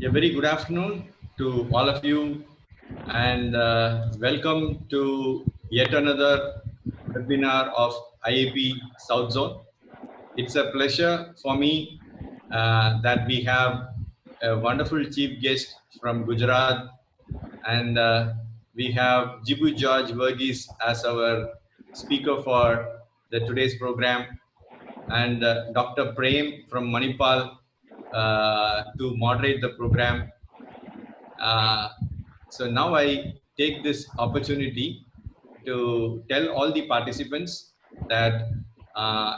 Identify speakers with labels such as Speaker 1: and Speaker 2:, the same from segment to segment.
Speaker 1: A very good afternoon to all of you, and welcome to yet another webinar of IAP South Zone. It's a pleasure for me that we have a wonderful chief guest from Gujarat, and we have Jibu Verghese as our speaker for the today's program, and Dr. Prem from Manipal to moderate the program. So now I take this opportunity to tell all the participants that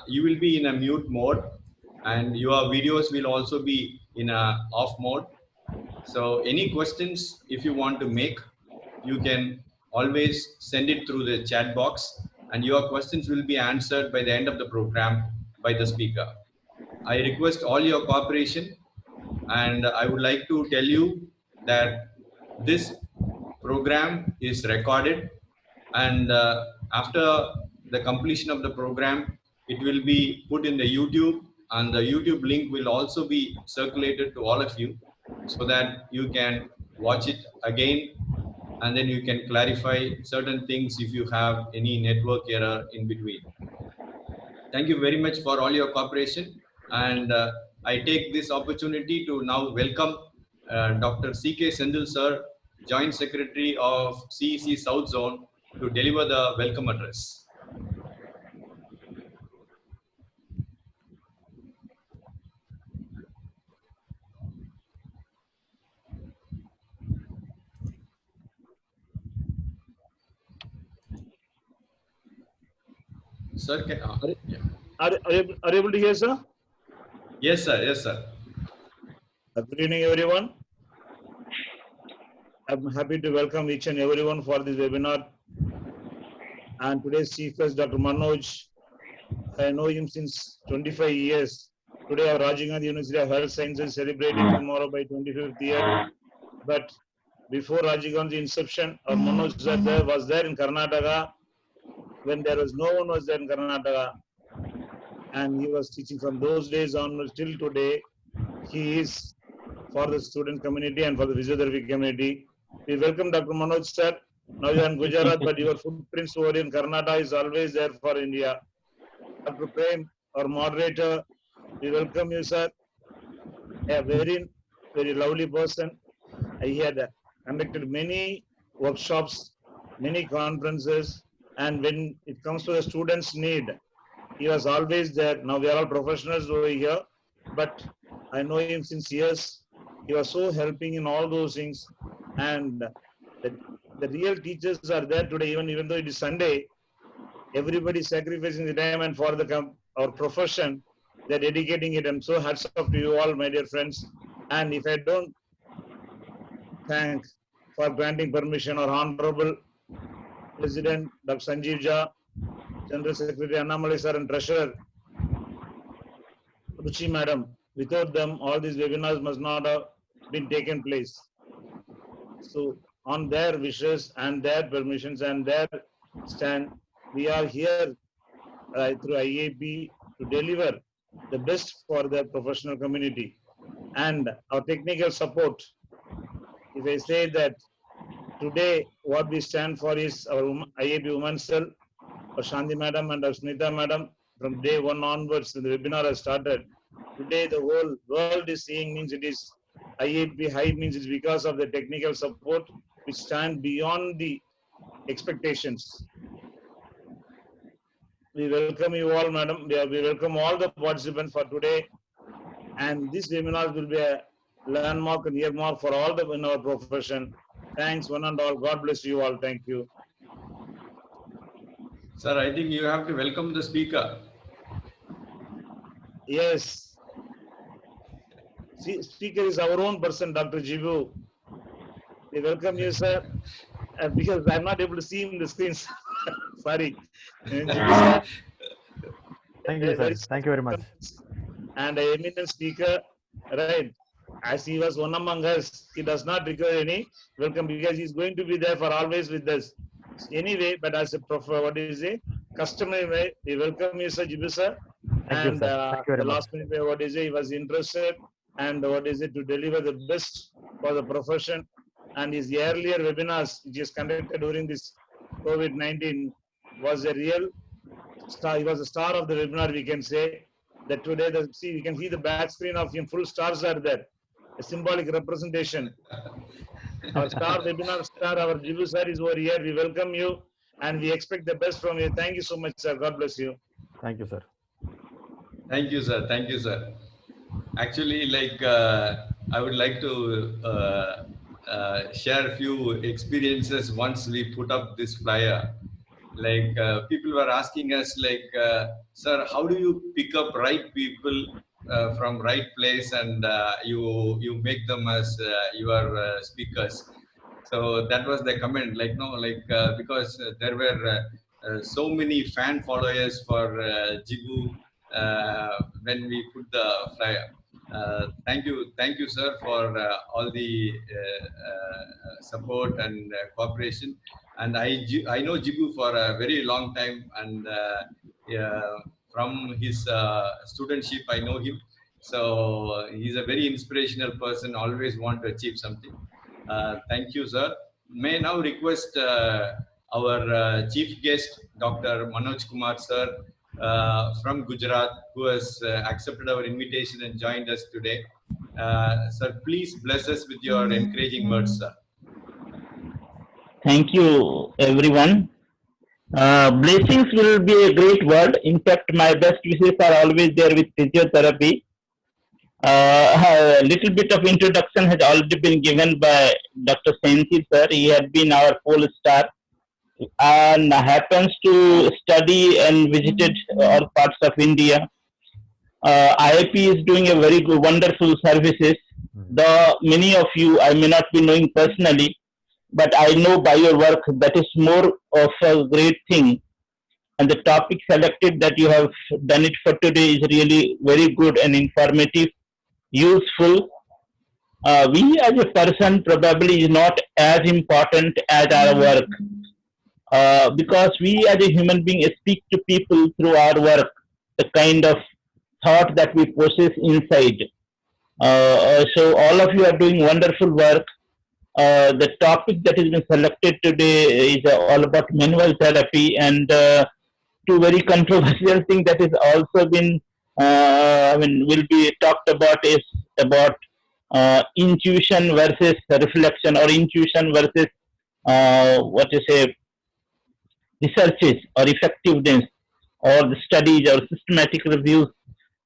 Speaker 1: you will be in a mute mode and your videos will also be in a off mode. So any questions if you want to make, you can always send it through the chat box and your questions will be answered by the end of the program by the speaker. I request all your cooperation, and I would like to tell you that this program is recorded, and after the completion of the program, it will be put in the YouTube, and the YouTube link will also be circulated to all of you so that you can watch it again, and then you can clarify certain things if you have any network error in between. Thank you very much for all your cooperation, and I take this opportunity to now welcome Dr. C.K. Sendil sir, Joint Secretary of CEC South Zone, to deliver the welcome address. Sir,
Speaker 2: are you able to hear, sir?
Speaker 1: Yes, sir. Yes, sir.
Speaker 2: Good evening, everyone. I'm happy to welcome each and everyone for this webinar. And today's chief guest, Dr. Manoj. I know him since 25 years. Today, our Rajiv Gandhi University of Health Sciences is celebrating tomorrow by 25th year. But before Rajiv Gandhi inception, our Manoj sir was there in Karnataka when there was no one was there in Karnataka. And he was teaching from those days onwards till today. He is for the student community and for the physiotherapy community. We welcome Dr. Manoj sir. Now you are in Gujarat, but your footprints over in Karnataka is always there for India. Dr. Prem, our moderator, we welcome you, sir. A very, very lovely person. He had conducted many workshops, many conferences, and when it comes to the students' need, he was always there. Now we are all professionals over here, but I know him since years. He was so helping in all those things, and the real teachers are there today. Even though it is Sunday, everybody is sacrificing the time, and for our profession, they're dedicating it. I'm so hats off to you all, my dear friends. And if I don't thank for granting permission our Honorable President Dr. Sanjeev Jha, General Secretary Annamalai sir, and Treasurer Ruchi Madam. Without them, all these webinars must not have been taken place. So, on their wishes and their permissions and their stand, we are here through IAP to deliver the best for the professional community. And our technical support, if I say that today what we stand for is our IAP Women's Cell, our Shanti Madam and our Smita Madam. From day one onwards, when the webinar has started, today the whole world is seeing, means it is IAP high, means it's because of the technical support which stand beyond the expectations. We welcome you all, madam. We welcome all the participants for today. And this webinar will be a landmark and earmark for all in our profession. Thanks, one and all. God bless you all. Thank you.
Speaker 1: Sir, I think you have to welcome the speaker.
Speaker 2: Yes. Speaker is our own person, Dr. Jibu. We welcome you, sir. Because I'm not able to see in the screens. Sorry.
Speaker 3: Thank you, sir. Thank you very much.
Speaker 2: And an eminent speaker, right? As he was one among us, he does not require any welcome because he's going to be there for always with us. Anyway, but as a customary way, we welcome you, sir, Jibu sir.
Speaker 3: Thank you, sir. Thank you very
Speaker 2: the
Speaker 3: much.
Speaker 2: last minute, he was interested and to deliver the best for the profession. And his earlier webinars, which is conducted during this COVID-19, was a real star. He was a star of the webinar. We can say that today, we can see the back screen of him. Full stars are there, a symbolic representation. Our star webinar star, our Jibu sir is over here. We welcome you and we expect the best from you. Thank you so much, sir. God bless you.
Speaker 3: Thank you, sir.
Speaker 1: Thank you, sir. Thank you, sir. Actually, I would like to share a few experiences once we put up this flyer. People were asking us, sir, how do you pick up right people from right place and you make them as your speakers? So that was the comment. Because there were so many fan followers for Jibu when we put the flyer. Thank you, sir, for all the support and cooperation. And I know Jibu for a very long time, and yeah, from his studentship, I know him. So he's a very inspirational person. Always want to achieve something. Thank you, sir. May I now request our chief guest, Dr. Manoj Kumar, sir, from Gujarat, who has accepted our invitation and joined us today. Sir, please bless us with your encouraging words, sir.
Speaker 4: Thank you, everyone. Blessings will be a great word. In fact, my best wishes are always there with physiotherapy. A little bit of introduction has already been given by Dr. Senthi, sir. He had been our pole star and happens to study and visited all parts of India. IIP is doing a very good, wonderful services. Though many of you I may not be knowing personally, but I know by your work that is more of a great thing. And the topic selected that you have done it for today is really very good and informative, useful. We as a person probably is not as important as our work. Because we as a human being speak to people through our work, the kind of thought that we possess inside. So all of you are doing wonderful work. The topic that has been selected today is all about manual therapy, and two very controversial things that has also been, will be talked about is about intuition versus reflection, or intuition versus researches or effectiveness, or the studies or systematic reviews,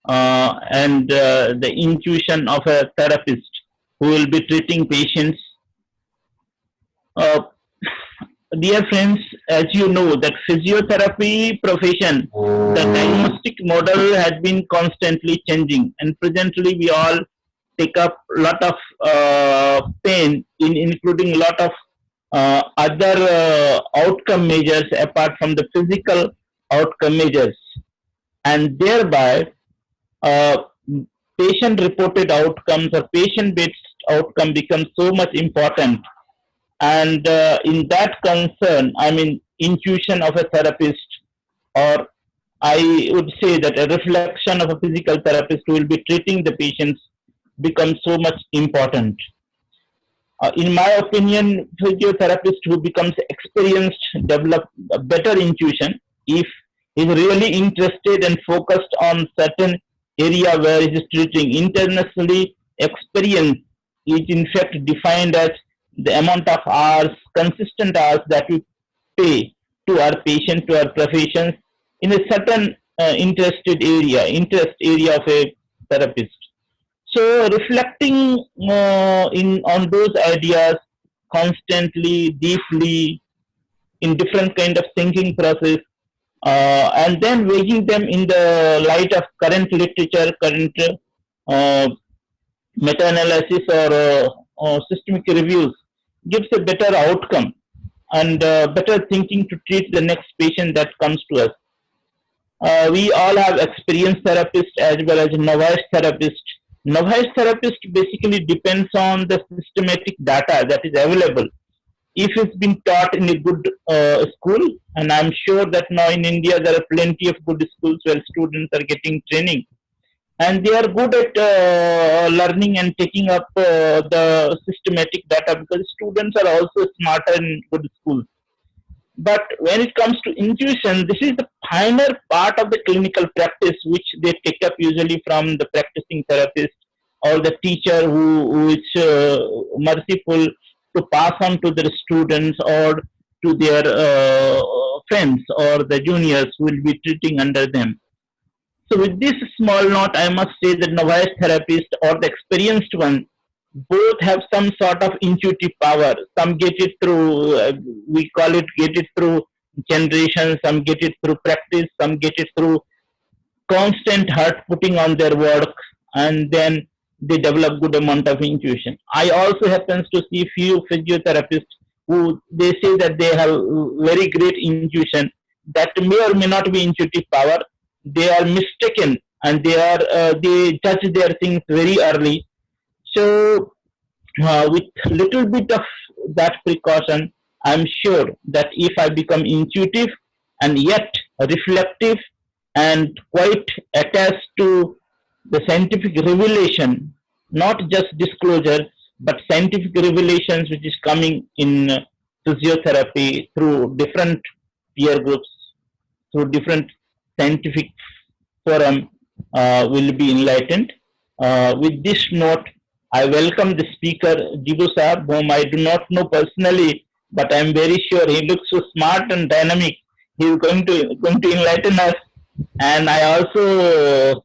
Speaker 4: and the intuition of a therapist who will be treating patients. Dear friends, as you know, that physiotherapy profession, the diagnostic model has been constantly changing, and presently we all take up a lot of pain in including a lot of other outcome measures apart from the physical outcome measures, and thereby patient reported outcomes or patient based outcome becomes so much important. And in that concern, I mean, intuition of a therapist, or I would say that a reflection of a physical therapist who will be treating the patients becomes so much important. In my opinion, physiotherapist who becomes experienced develop a better intuition if he is really interested and focused on certain area where he is treating. Internationally, experience is in fact defined as the amount of hours, consistent hours that we pay to our patient, to our professions in a certain interest area of a therapist. So reflecting on those ideas constantly, deeply, in different kind of thinking process, and then weighing them in the light of current literature, current meta-analysis or systemic reviews gives a better outcome and better thinking to treat the next patient that comes to us. We all have experienced therapists as well as novice therapists. Novice therapist basically depends on the systematic data that is available. If it's been taught in a good school, and I'm sure that now in India there are plenty of good schools where students are getting training. and they are good at learning and taking up the systematic data, because students are also smarter in good schools. But when it comes to intuition, this is the finer part of the clinical practice, which they take up usually from the practicing therapist or the teacher who is merciful to pass on to their students or to their friends or the juniors who will be treating under them. So with this small note, I must say that novice therapist or the experienced one both have some sort of intuitive power. Some get it through, we call it get it through generation, some get it through practice, some get it through constant heart putting on their work, and then they develop good amount of intuition. I also happens to see few physiotherapists who they say that they have very great intuition. That may or may not be intuitive power. They are mistaken, and they judge their things very early. So with little bit of that precaution, I'm sure that if I become intuitive and yet reflective and quite attached to the scientific revelation, not just disclosure, but scientific revelations which is coming in physiotherapy through different peer groups, through different scientific forum, will be enlightened. With this note, I welcome the speaker, Jibu Saab, whom I do not know personally, but I am very sure he looks so smart and dynamic. He is going to enlighten us, and I also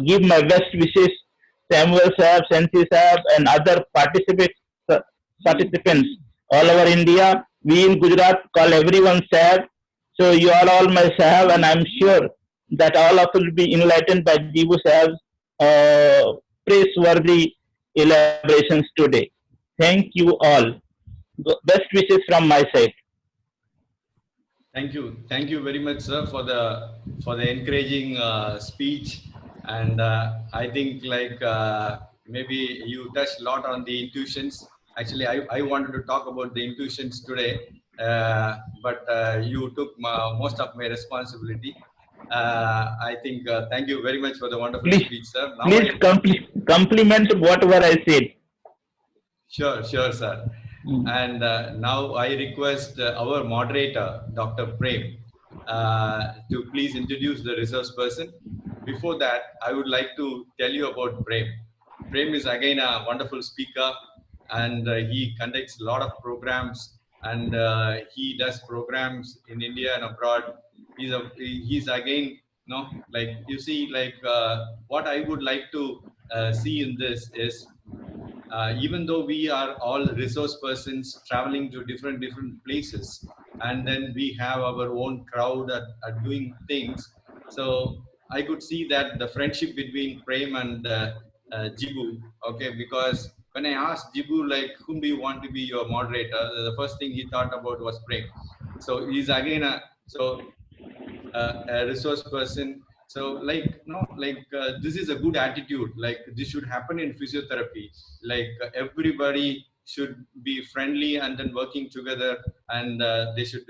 Speaker 4: give my best wishes, Samuel Saab, Sensi Saab, and other participants all over India. We in Gujarat call everyone Saab. So you are all my Saab, and I'm sure that all of you will be enlightened by Jibu Saab's praiseworthy elaborations today. Thank you all. Best wishes from my side.
Speaker 1: Thank you very much, sir, for the encouraging speech. And I think like maybe you touched a lot on the intuitions. Actually, I wanted to talk about the intuitions today, but you took most of my responsibility. I think thank you very much for the wonderful
Speaker 4: Please,
Speaker 1: speech, sir. Now
Speaker 4: please compliment whatever I said.
Speaker 1: Sure, sir. And now I request our moderator, Dr. Prem, to please introduce the resource person. Before that, I would like to tell you about Prem. Prem is again a wonderful speaker, and he conducts a lot of programs, and he does programs in India and abroad. He's again, like you see, like what I would like to see in this is even though we are all resource persons traveling to different places, and then we have our own crowd at doing things. So I could see that the friendship between Prem and Jibu, okay, because when I asked Jibu, like, whom do you want to be your moderator, the first thing he thought about was Prem. So he's again a resource person. So like this is a good attitude, like this should happen in physiotherapy. Like everybody should be friendly and then working together, and they should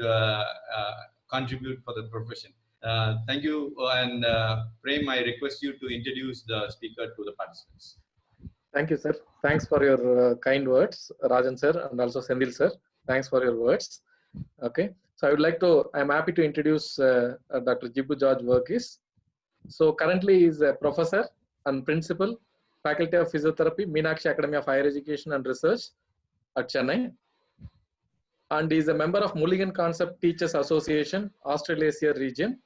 Speaker 1: contribute for the profession. Thank you, and Prem, I request you to introduce the speaker to the participants.
Speaker 5: Thank you, sir. Thanks for your kind words, Rajan sir, and also Sendil sir. Thanks for your words. Okay, so I would like to, I'm happy to introduce Dr. Jibu George Verghese. So currently he is a professor and principal, Faculty of Physiotherapy, Meenakshi Academy of Higher Education and Research at Chennai. And he is a member of Mulligan Concept Teachers Association, Australasia region.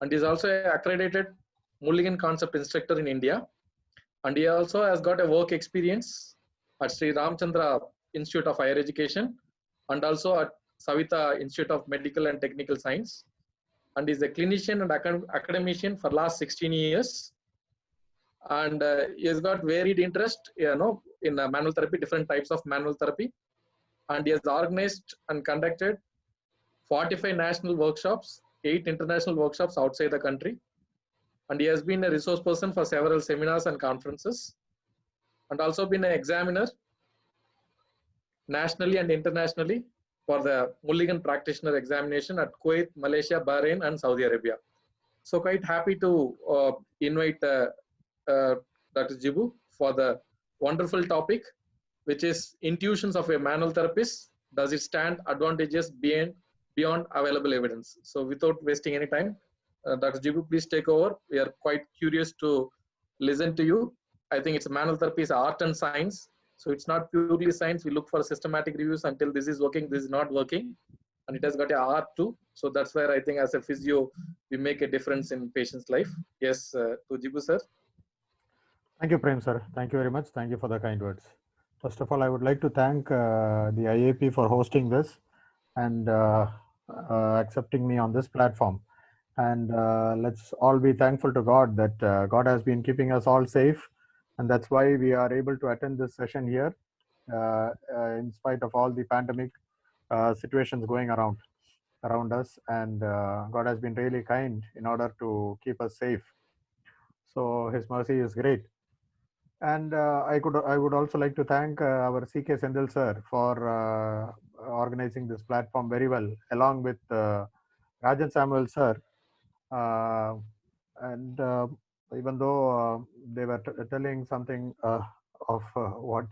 Speaker 5: And he is also an accredited Mulligan Concept instructor in India. And he also has got a work experience at Sri Ramchandra Institute of Higher Education and also at Savita Institute of Medical and Technical Science. And is a clinician and academician for last 16 years. And he has got varied interest, in manual therapy, different types of manual therapy. And he has organized and conducted 45 national workshops, 8 international workshops outside the country. And he has been a resource person for several seminars and conferences, and also been an examiner nationally and internationally for the Mulligan practitioner examination at Kuwait, Malaysia, Bahrain, and Saudi Arabia. So quite happy to invite Dr. Jibu for the wonderful topic, which is intuitions of a manual therapist. Does it stand advantages beyond available evidence? So without wasting any time, Dr. Jibu, please take over. We are quite curious to listen to you. I think it's manual therapy is art and science. So it's not purely science. We look for systematic reviews until this is working, this is not working. And it has got a art too. So that's where I think as a physio, we make a difference in patient's life. Yes, to Jibu sir.
Speaker 3: Thank you, Prem sir. Thank you very much. Thank you for the kind words. First of all, I would like to thank the IAP for hosting this and accepting me on this platform. And let's all be thankful to God that God has been keeping us all safe. And that's why we are able to attend this session here in spite of all the pandemic situations going around us. And God has been really kind in order to keep us safe. So His mercy is great. And I would also like to thank our CK Sendil sir for organizing this platform very well, along with Rajan Samuel sir. Uh, and even though they were telling something of what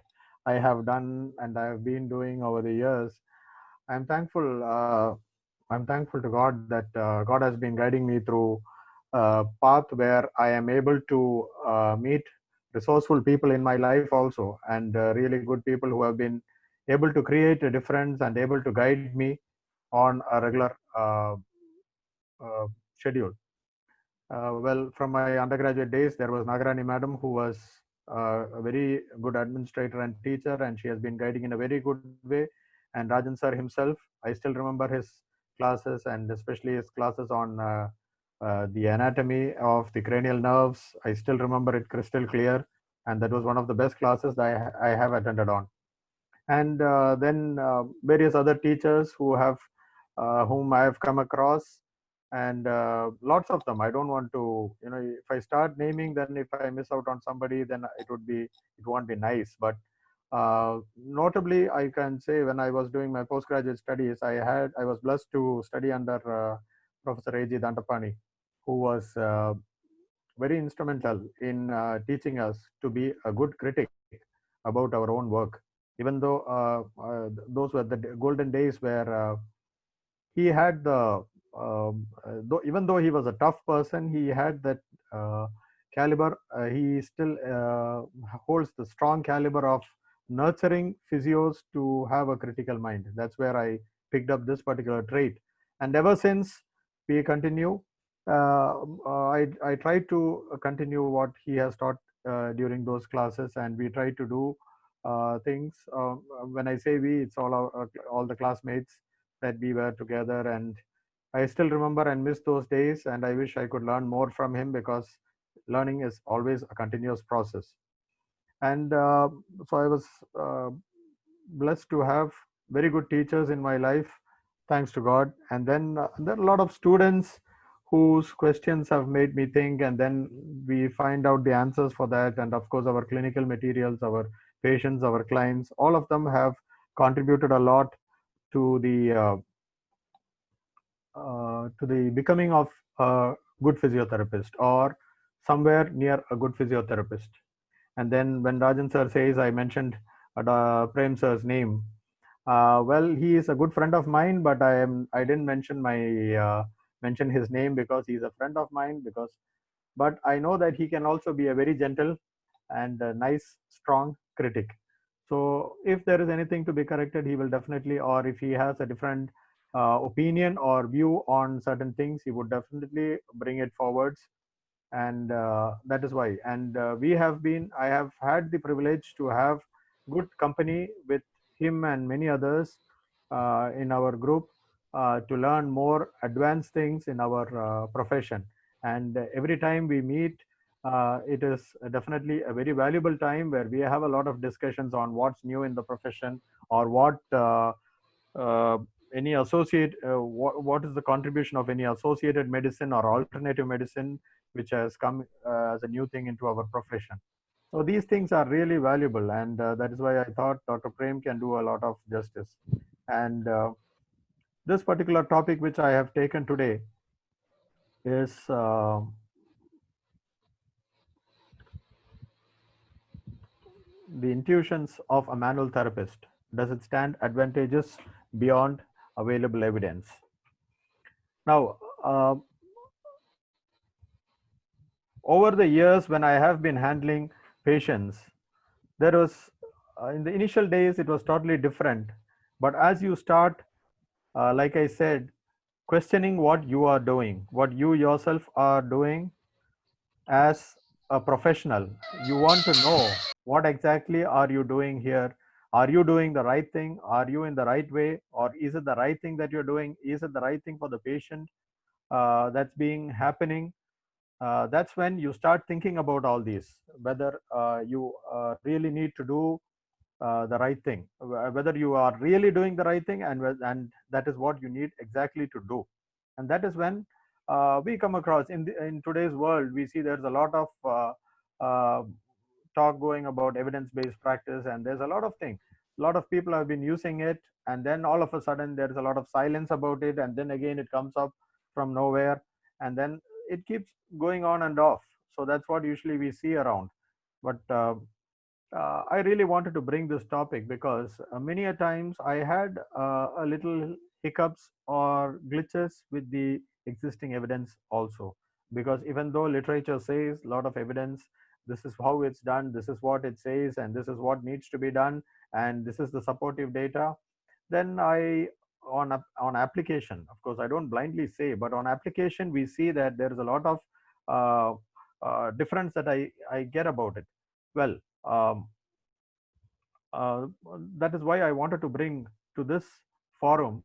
Speaker 3: I have done and I have been doing over the years, I'm thankful. I'm thankful to God that God has been guiding me through a path where I am able to meet resourceful people in my life also, and really good people who have been able to create a difference and able to guide me on a regular uh, schedule. Well, from my undergraduate days, there was Nagarani madam who was a very good administrator and teacher, and she has been guiding in a very good way. And Rajan sir himself, I still remember his classes, and especially his classes on the anatomy of the cranial nerves. I still remember it crystal clear, and that was one of the best classes that I have attended on. And then various other teachers whom I have come across, and lots of them. I don't want to, if I start naming, then if I miss out on somebody, then it won't be nice. But notably, I can say when I was doing my postgraduate studies, I was blessed to study under Professor A.G. Dandapani, who was very instrumental in teaching us to be a good critic about our own work. Even though those were the golden days where he had even though he was a tough person, he had that caliber. He still holds the strong caliber of nurturing physios to have a critical mind. That's where I picked up this particular trait. And ever since, we continue. I try to continue what he has taught during those classes, and we try to do things. When I say we, it's all the classmates that we were together. And I still remember and miss those days, and I wish I could learn more from him, because learning is always a continuous process. And so I was blessed to have very good teachers in my life, thanks to God. And then there are a lot of students whose questions have made me think, and then we find out the answers for that. And of course, our clinical materials, our patients, our clients, all of them have contributed a lot to the becoming of a good physiotherapist, or somewhere near a good physiotherapist. And then when Rajan sir says I mentioned Prem sir's name, well, he is a good friend of mine, but I didn't mention his name because he's a friend of mine. But I know that he can also be a very gentle and a nice, strong critic. So if there is anything to be corrected, he will definitely, or if he has a different opinion or view on certain things, he would definitely bring it forwards. And that is why. And I have had the privilege to have good company with him and many others in our group to learn more advanced things in our profession. And every time we meet, it is definitely a very valuable time where we have a lot of discussions on what's new in the profession, or uh, any what is the contribution of any associated medicine or alternative medicine which has come as a new thing into our profession. So these things are really valuable, and that is why I thought Dr. Prem can do a lot of justice. And this particular topic which I have taken today is the intuitions of a manual therapist. Does it stand advantageous beyond available evidence? Now, over the years, when I have been handling patients, there was in the initial days it was totally different. But as you start, like I said, questioning what you are doing, what you yourself are doing as a professional, you want to know what exactly are you doing here. Are you doing the right thing? Are you in the right way? Or is it the right thing that you're doing? Is it the right thing for the patient that's being happening? That's when you start thinking about all these, whether you really need to do the right thing, whether you are really doing the right thing, and that is what you need exactly to do. And that is when we come across in today's world, we see there's a lot of uh, talk going about evidence-based practice, and there's a lot of things. A lot of people have been using it, and then all of a sudden there's a lot of silence about it, and then again it comes up from nowhere, and then it keeps going on and off. So that's what usually we see around. But I really wanted to bring this topic because many a times I had a little hiccups or glitches with the existing evidence also. Because even though literature says a lot of evidence, this is how it's done, this is what it says, and this is what needs to be done, and this is the supportive data, then on application, of course, I don't blindly say, but on application, we see that there is a lot of uh, difference that I get about it. Well, um, uh, that is why I wanted to bring to this forum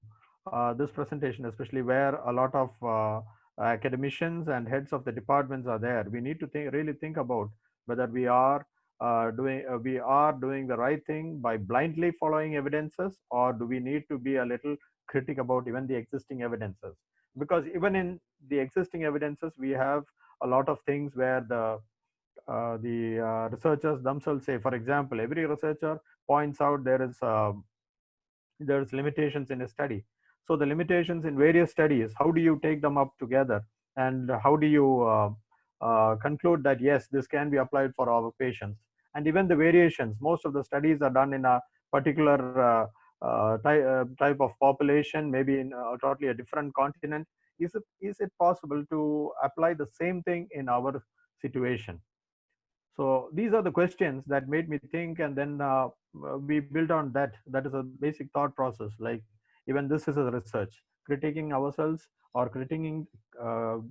Speaker 3: this presentation, especially where a lot of academicians and heads of the departments are there. We need to really think about whether we are doing the right thing by blindly following evidences, or do we need to be a little critic about even the existing evidences? Because even in the existing evidences, we have a lot of things where the researchers themselves say, for example, every researcher points out there's limitations in a study. So the limitations in various studies, how do you take them up together, and how do you conclude that yes, this can be applied for our patients? And even the variations, most of the studies are done in a particular type of population, maybe in totally a different continent. Is it possible to apply the same thing in our situation? So these are the questions that made me think, and then we built on that. That is a basic thought process. Like, even this is a research. Critiquing ourselves, or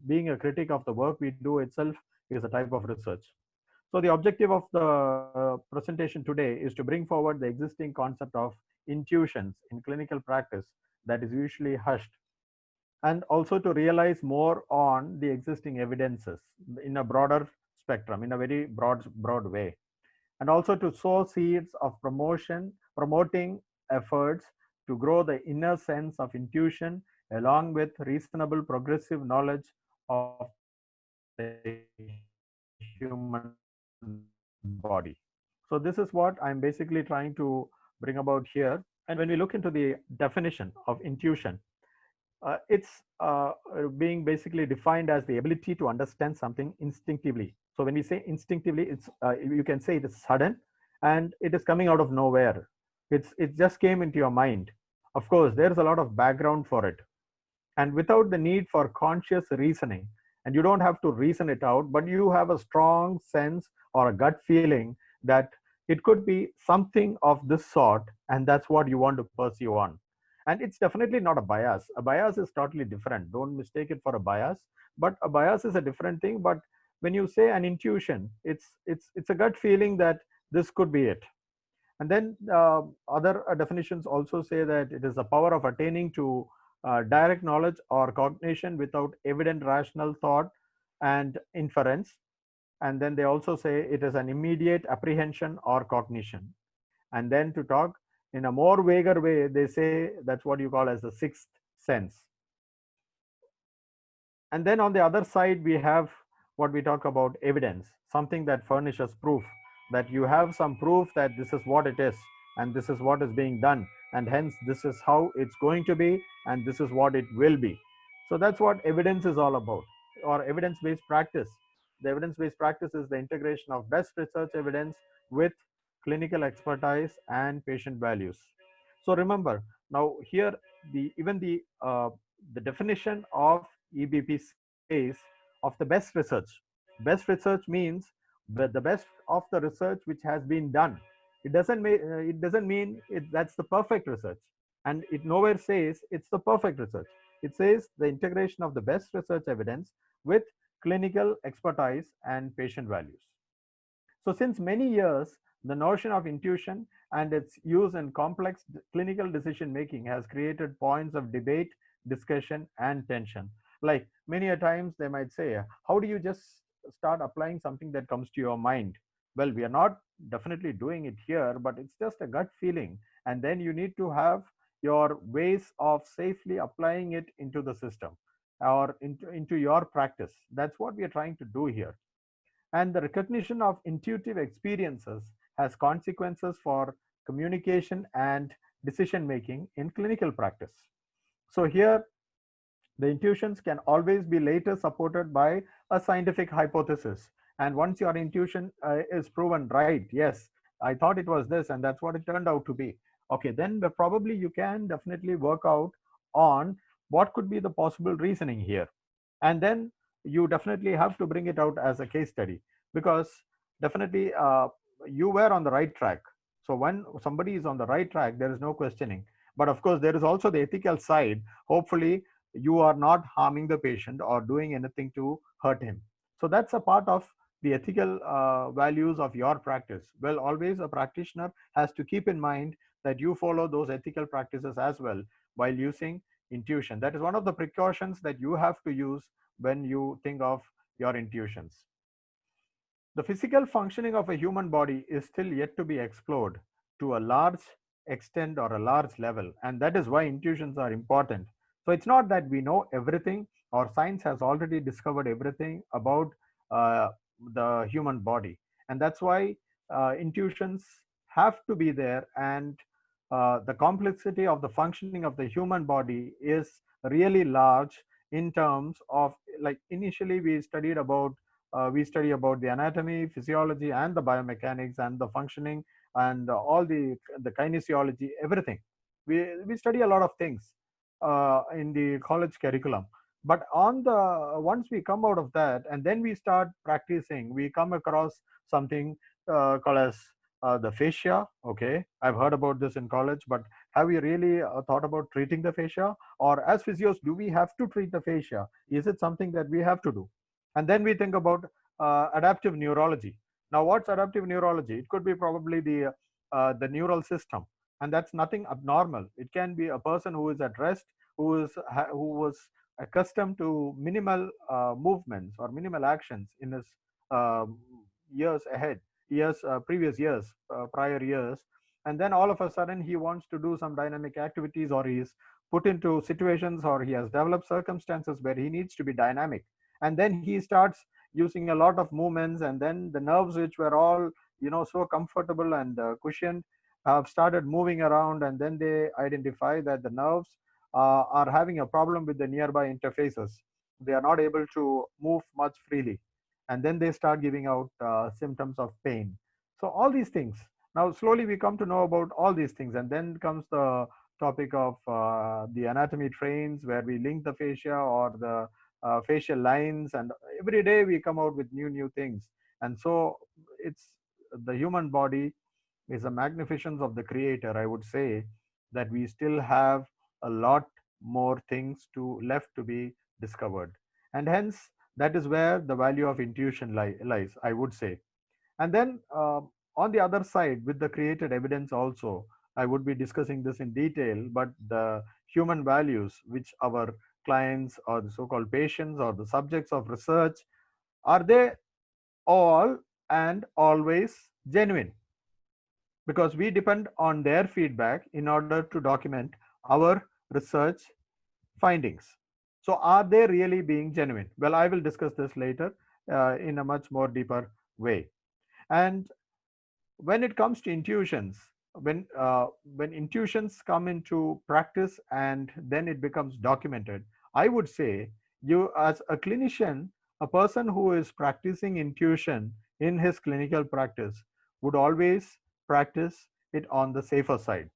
Speaker 3: being a critic of the work we do itself, is a type of research. So the objective of the presentation today is to bring forward the existing concept of intuitions in clinical practice that is usually hushed, and also to realize more on the existing evidences in a broader spectrum, in a very broad way, and also to sow seeds of promoting efforts to grow the inner sense of intuition along with reasonable progressive knowledge of the human body. So this is what I'm basically trying to bring about here. And when we look into the definition of intuition, it's being basically defined as the ability to understand something instinctively. So when we say instinctively, you can say it is sudden, and it is coming out of nowhere. It just came into your mind. Of course, there's a lot of background for it, and without the need for conscious reasoning. And you don't have to reason it out, but you have a strong sense or a gut feeling that it could be something of this sort, and that's what you want to pursue on. And it's definitely not a bias. A bias is totally different. Don't mistake it for a bias. But a bias is a different thing. But when you say an intuition, it's a gut feeling that this could be it. And then other definitions also say that it is the power of attaining to direct knowledge or cognition without evident rational thought and inference. And then they also say it is an immediate apprehension or cognition. And then to talk in a more vaguer way, they say that's what you call as the sixth sense. And then on the other side, we have what we talk about evidence, something that furnishes proof, that you have some proof that this is what it is, and this is what is being done, and hence this is how it's going to be, and this is what it will be. So that's what evidence is all about. or evidence-based practice. The evidence-based practice is the integration of best research evidence with clinical expertise and patient values. So remember, now here even the definition of EBP says of the best research. Best research means the best of the research which has been done. It doesn't mean that's the perfect research, and it nowhere says it's the perfect research. It says the integration of the best research evidence with clinical expertise and patient values. So since many years, the notion of intuition and its use in complex clinical decision making has created points of debate, discussion, and tension. Like many a times they might say, how do you just start applying something that comes to your mind? Well, we are not definitely doing it here, but it's just a gut feeling. And then you need to have your ways of safely applying it into the system or into your practice. That's what we are trying to do here. And the recognition of intuitive experiences has consequences for communication and decision making in clinical practice. So here, the intuitions can always be later supported by a scientific hypothesis. And once your intuition is proven right, yes, I thought it was this and that's what it turned out to be. Okay, then probably you can definitely work out on what could be the possible reasoning here. And then you definitely have to bring it out as a case study, because definitely you were on the right track. So when somebody is on the right track, there is no questioning. But of course, there is also the ethical side. Hopefully, you are not harming the patient or doing anything to hurt him. So that's a part of the ethical values of your practice. Well, always a practitioner has to keep in mind that you follow those ethical practices as well while using intuition. That is one of the precautions that you have to use when you think of your intuitions. The physical functioning of a human body is still yet to be explored to a large extent or a large level, and that is why intuitions are important. So it's not that we know everything or science has already discovered everything about uh, the human body, and that's why intuitions have to be there. And the complexity of the functioning of the human body is really large in terms of, like, initially we study about the anatomy, physiology, and the biomechanics and the functioning and all the kinesiology, everything. We study a lot of things in the college curriculum. But on the once we come out of that and then we start practicing, we come across something called as the fascia. Okay, I've heard about this in college, but have we really thought about treating the fascia? Or as physios, do we have to treat the fascia? Is it something that we have to do? And then we think about adaptive neurology. Now, what's adaptive neurology? It could be probably the neural system, and that's nothing abnormal. It can be a person who is at rest, who was accustomed to minimal movements or minimal actions in his uh, years ahead, previous years, prior years, and then all of a sudden he wants to do some dynamic activities, or he is put into situations, or he has developed circumstances where he needs to be dynamic, and then he starts using a lot of movements, and then the nerves, which were all so comfortable and cushioned, have started moving around, and then they identify that the nerves are having a problem with the nearby interfaces. They are not able to move much freely, and then they start giving out symptoms of pain. So all these things, now slowly we come to know about all these things, and then comes the topic of the anatomy trains, where we link the fascia or the facial lines, and every day we come out with new things. And so it's the human body is a magnificence of the creator. I would say that we still have a lot more things to left to be discovered, and hence that is where the value of intuition lies, I would say. And then on the other side, with the created evidence also, I would be discussing this in detail, but the human values which our clients or the so-called patients or the subjects of research, are they all and always genuine? Because we depend on their feedback in order to document our research findings. So are they really being genuine? Well, I will discuss this later in a much more deeper way. And when it comes to intuitions, when intuitions come into practice and then it becomes documented, I would say you as a clinician, a person who is practicing intuition in his clinical practice would always practice it on the safer side.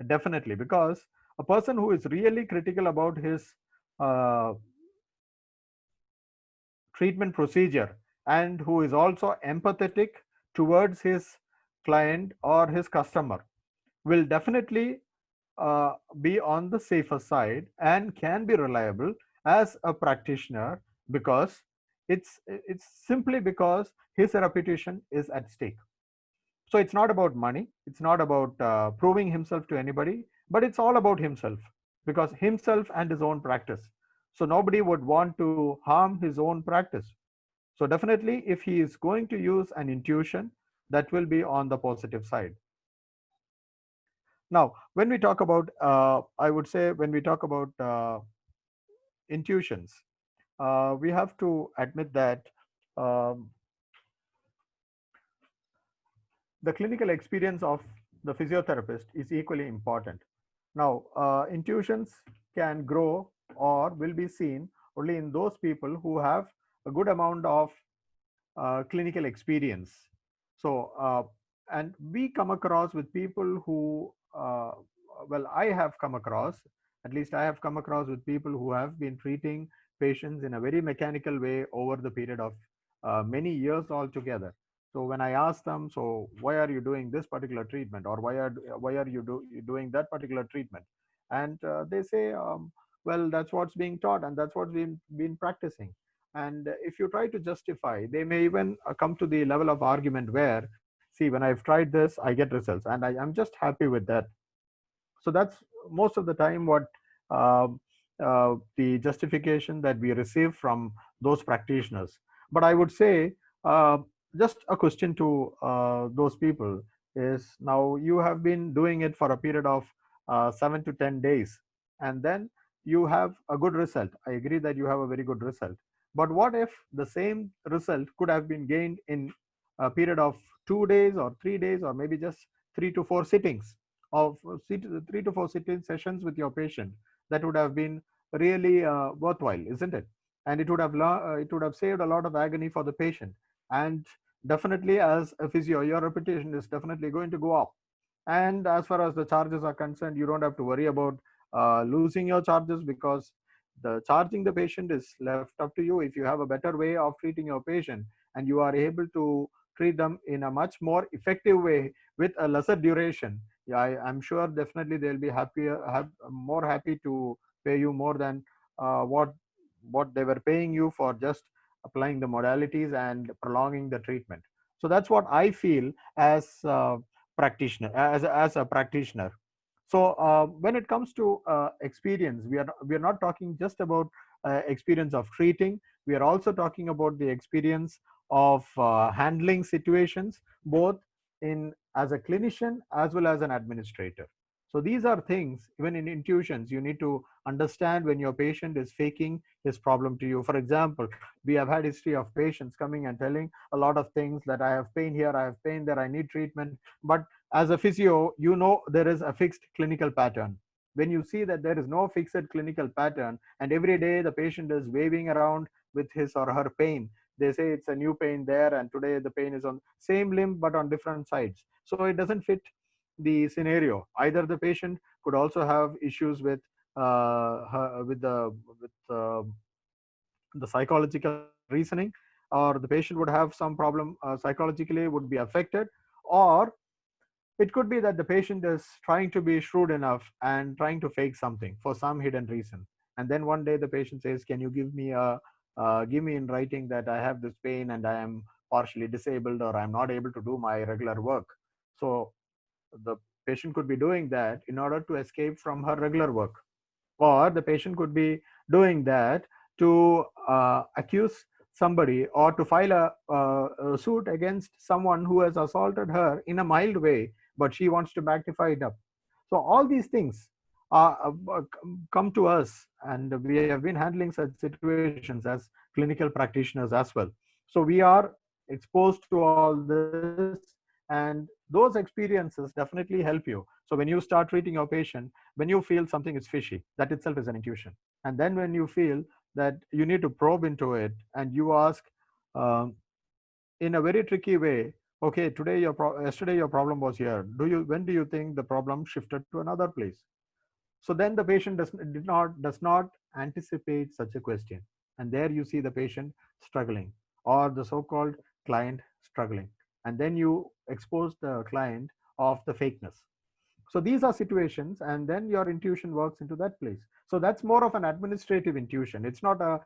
Speaker 3: Definitely, because a person who is really critical about his uh, treatment procedure and who is also empathetic towards his client or his customer will definitely be on the safer side and can be reliable as a practitioner, because it's simply because his reputation is at stake. So it's not about money, it's not about proving himself to anybody, but it's all about himself, because himself and his own practice. So nobody would want to harm his own practice. So definitely, if he is going to use an intuition, that will be on the positive side. Now, when we talk about, I would say, when we talk about intuitions, we have to admit that um, the clinical experience of the physiotherapist is equally important. Now, intuitions can grow or will be seen only in those people who have a good amount of clinical experience. So, and we come across with people who, well, I have come across, at least I have come across with people who have been treating patients in a very mechanical way over the period of many years altogether. So when I ask them, so why are you doing this particular treatment, or why are you doing that particular treatment, and they say, well, that's what's being taught and that's what's been practicing. And if you try to justify, they may even come to the level of argument where, see, when I've tried this, I get results, and I'm just happy with that. So that's most of the time what the justification that we receive from those practitioners. But I would say, uh, just a question to those people is, now you have been doing it for a period of 7 to 10 days, and then you have a good result. I agree that you have a very good result. But what if the same result could have been gained in a period of 2 days or 3 days, or maybe just 3 to 4 sittings of 3 to 4 sitting sessions with your patient? That would have been really worthwhile, isn't it? And it would have saved a lot of agony for the patient. And definitely, as a physio, your reputation is definitely going to go up. And as far as the charges are concerned, you don't have to worry about losing your charges, because the charging the patient is left up to you. If you have a better way of treating your patient and you are able to treat them in a much more effective way with a lesser duration, yeah, I'm sure definitely they'll be more happy to pay you more than what they were paying you for just applying the modalities and prolonging the treatment. So that's what I feel as as a practitioner. So when it comes to experience, we are not talking just about experience of treating. We are also talking about the experience of handling situations, both in as a clinician as well as an administrator. So these are things, even in intuitions, you need to understand when your patient is faking his problem to you. For example, we have had history of patients coming and telling a lot of things, that I have pain here, I have pain there, I need treatment. But as a physio, you know there is a fixed clinical pattern. When you see that there is no fixed clinical pattern, and every day the patient is waving around with his or her pain, they say it's a new pain there, and today the pain is on same limb but on different sides. So it doesn't fit the scenario. Either the patient could also have issues with with the psychological reasoning, or the patient would have some problem psychologically, would be affected, or it could be that the patient is trying to be shrewd enough and trying to fake something for some hidden reason. And then one day the patient says, can you give me in writing that I have this pain and I am partially disabled, or I'm not able to do my regular work. So the patient could be doing that in order to escape from her regular work, or the patient could be doing that to accuse somebody, or to file a suit against someone who has assaulted her in a mild way, but she wants to magnify it up. So all these things come to us, and we have been handling such situations as clinical practitioners as well. So we are exposed to all this, and those experiences definitely help you. So when you start treating your patient, when you feel something is fishy, that itself is an intuition. And then when you feel that you need to probe into it, and you ask um, in a very tricky way, okay, today yesterday your problem was here, when do you think the problem shifted to another place? So then the patient does not anticipate such a question, and there you see the patient struggling, or the so-called client struggling, and then you expose the client of the fakeness. So these are situations, and then your intuition works into that place. So that's more of an administrative intuition. It's not a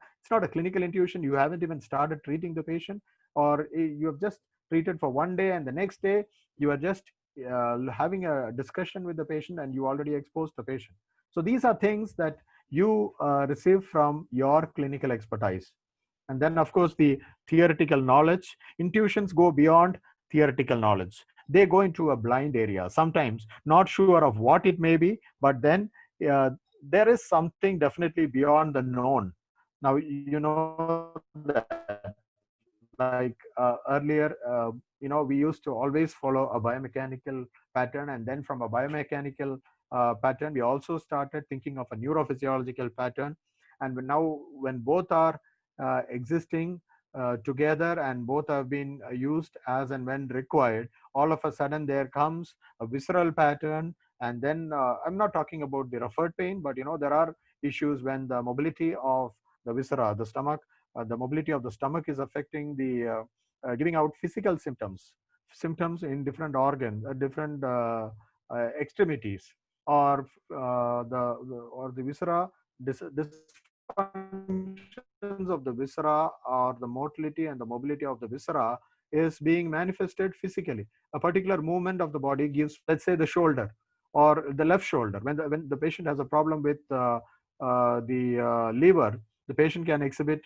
Speaker 3: clinical intuition. You haven't even started treating the patient, or you have just treated for one day, and the next day you are just having a discussion with the patient, and you already exposed the patient. So these are things that you receive from your clinical expertise. And then, of course, the theoretical knowledge. Intuitions go beyond theoretical knowledge. They go into a blind area, sometimes not sure of what it may be, but then there is something definitely beyond the known. Now, you know that, like earlier, we used to always follow a biomechanical pattern, and then from a biomechanical pattern, we also started thinking of a neurophysiological pattern. And when both are existing together, and both have been used as and when required, all of a sudden there comes a visceral pattern. And then I'm not talking about the referred pain, but there are issues when the mobility of the viscera, the stomach, the mobility of the stomach is affecting the giving out physical symptoms in different organs, different extremities, or the viscera, dysfunctions of the viscera, or the motility and the mobility of the viscera is being manifested physically. A particular movement of the body gives, let's say, the shoulder or the left shoulder. When the patient has a problem with the liver, the patient can exhibit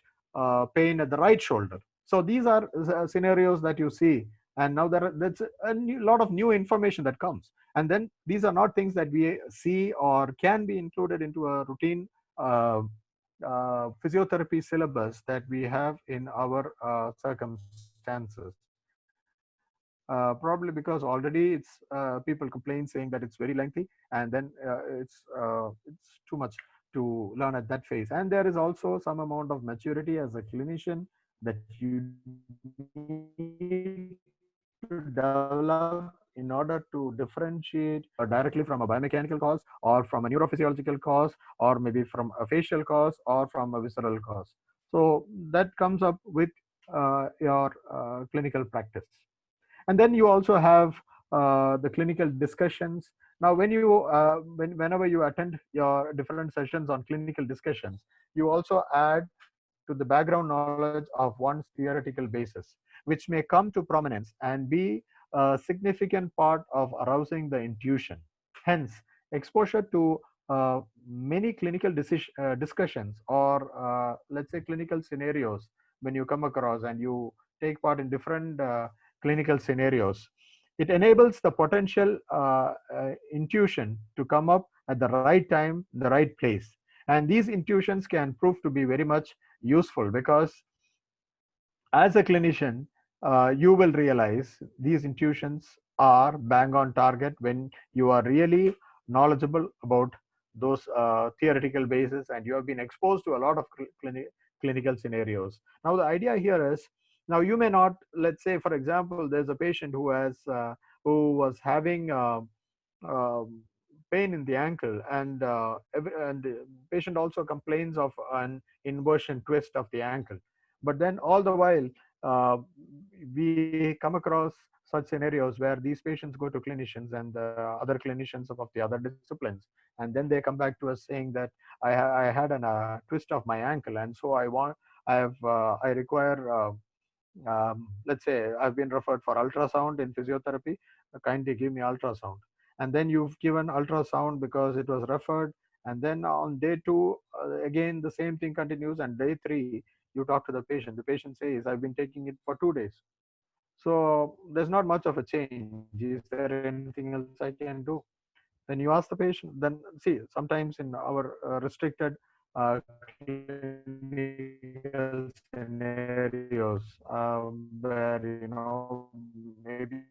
Speaker 3: pain at the right shoulder. So these are scenarios that you see, and now that's lot of new information that comes. And then these are not things that we see or can be included into a routine uh, physiotherapy syllabus that we have in our circumstances. Probably because already people complain saying that it's very lengthy, and then it's too much to learn at that phase. And there is also some amount of maturity as a clinician that you need to develop in order to differentiate directly from a biomechanical cause, or from a neurophysiological cause, or maybe from a facial cause, or from a visceral cause. So that comes up with your clinical practice. And then you also have the clinical discussions. Now whenever you attend your different sessions on clinical discussions, you also add to the background knowledge of one's theoretical basis, which may come to prominence and be a significant part of arousing the intuition. Hence, exposure to many clinical discussions, or let's say clinical scenarios, when you come across and you take part in different clinical scenarios, it enables the potential intuition to come up at the right time, the right place. And these intuitions can prove to be very much useful, because as a clinician, you will realize these intuitions are bang on target when you are really knowledgeable about those theoretical bases, and you have been exposed to a lot of clinical scenarios. Now, the idea here is, now you may not, let's say, for example, there's a patient who was having um, pain in the ankle, and the patient also complains of an inversion twist of the ankle. But then all the while, uh, we come across such scenarios where these patients go to clinicians and other clinicians of the other disciplines, and then they come back to us saying that I had an twist of my ankle, and so I require let's say I've been referred for ultrasound in physiotherapy. Kindly give me ultrasound. And then you've given ultrasound because it was referred. And then on day two, again, the same thing continues. And day three, you talk to the patient. The patient says, I've been taking it for 2 days. So there's not much of a change. Is there anything else I can do? Then you ask the patient. Then see, sometimes in our restricted clinical scenarios, where maybe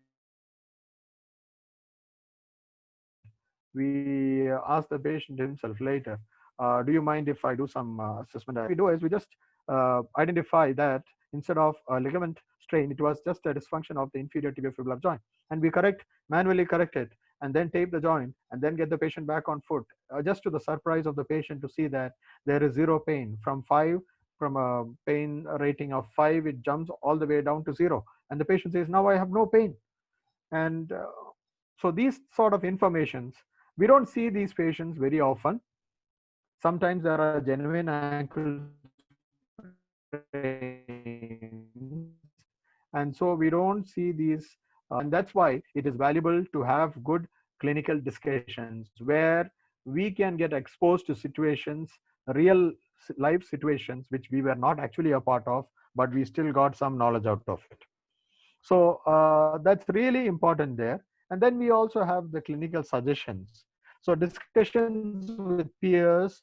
Speaker 3: we ask the patient himself later, do you mind if I do some assessment? What we do is we just identify that instead of a ligament strain, it was just a dysfunction of the inferior tibiofibular joint, and we manually correct it, and then tape the joint, and then get the patient back on foot, just to the surprise of the patient to see that there is zero pain. From a pain rating of 5, it jumps all the way down to 0, and the patient says, now I have no pain. And so these sort of informations, we don't see these patients very often. Sometimes there are genuine ankle sprains, and so we don't see these, and that's why it is valuable to have good clinical discussions where we can get exposed to situations, real life situations, which we were not actually a part of, but we still got some knowledge out of it. So that's really important there. And then we also have the clinical suggestions. So discussions with peers,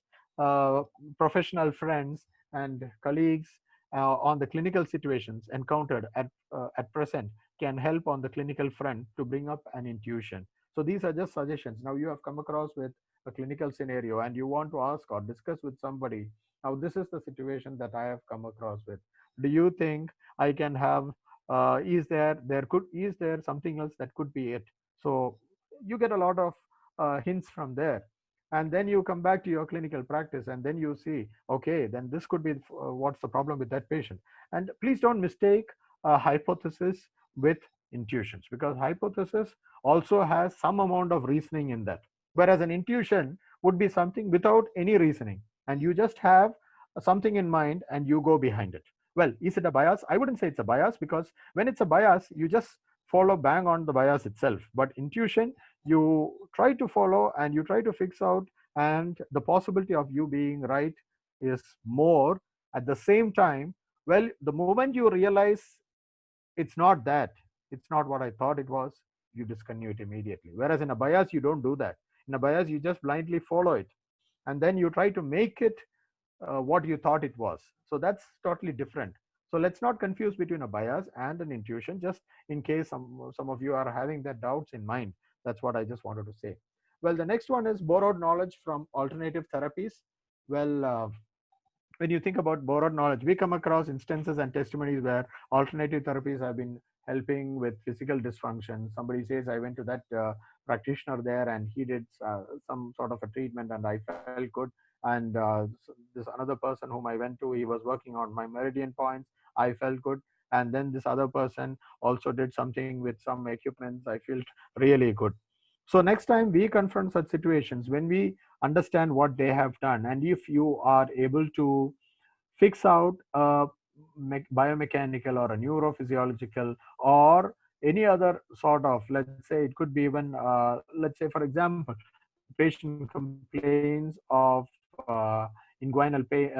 Speaker 3: professional friends, and colleagues on the clinical situations encountered at present can help on the clinical front to bring up an intuition. So these are just suggestions. Now you have come across with a clinical scenario and you want to ask or discuss with somebody, now this is the situation that I have come across with. Do you think I can have is there something else that could be it? So you get a lot of hints from there, and then you come back to your clinical practice, and then you see, okay, then this could be what's the problem with that patient. And please don't mistake hypothesis with intuitions, because hypothesis also has some amount of reasoning in that, whereas an intuition would be something without any reasoning, and you just have something in mind and you go behind it. Well, is it a bias? I wouldn't say it's a bias, because when it's a bias, you just follow bang on the bias itself. But intuition, you try to follow and you try to fix out, and the possibility of you being right is more. At the same time, well, the moment you realize it's not that, it's not what I thought it was, you discontinue it immediately. Whereas in a bias, you don't do that. In a bias, you just blindly follow it, and then you try to make it what you thought it was. So that's totally different. So let's not confuse between a bias and an intuition, just in case some of you are having that doubts in mind. That's what I just wanted to say. Well, the next one is borrowed knowledge from alternative therapies. Well, when you think about borrowed knowledge, we come across instances and testimonies where alternative therapies have been helping with physical dysfunction. Somebody says, I went to that practitioner there and he did some sort of a treatment and I felt good. And this another person whom I went to, he was working on my meridian points. I felt good. And then this other person also did something with some equipments. I felt really good. So next time we confront such situations, when we understand what they have done, and if you are able to fix out a biomechanical or a neurophysiological or any other sort of, let's say it could be even, let's say for example, the patient complains of inguinal pain,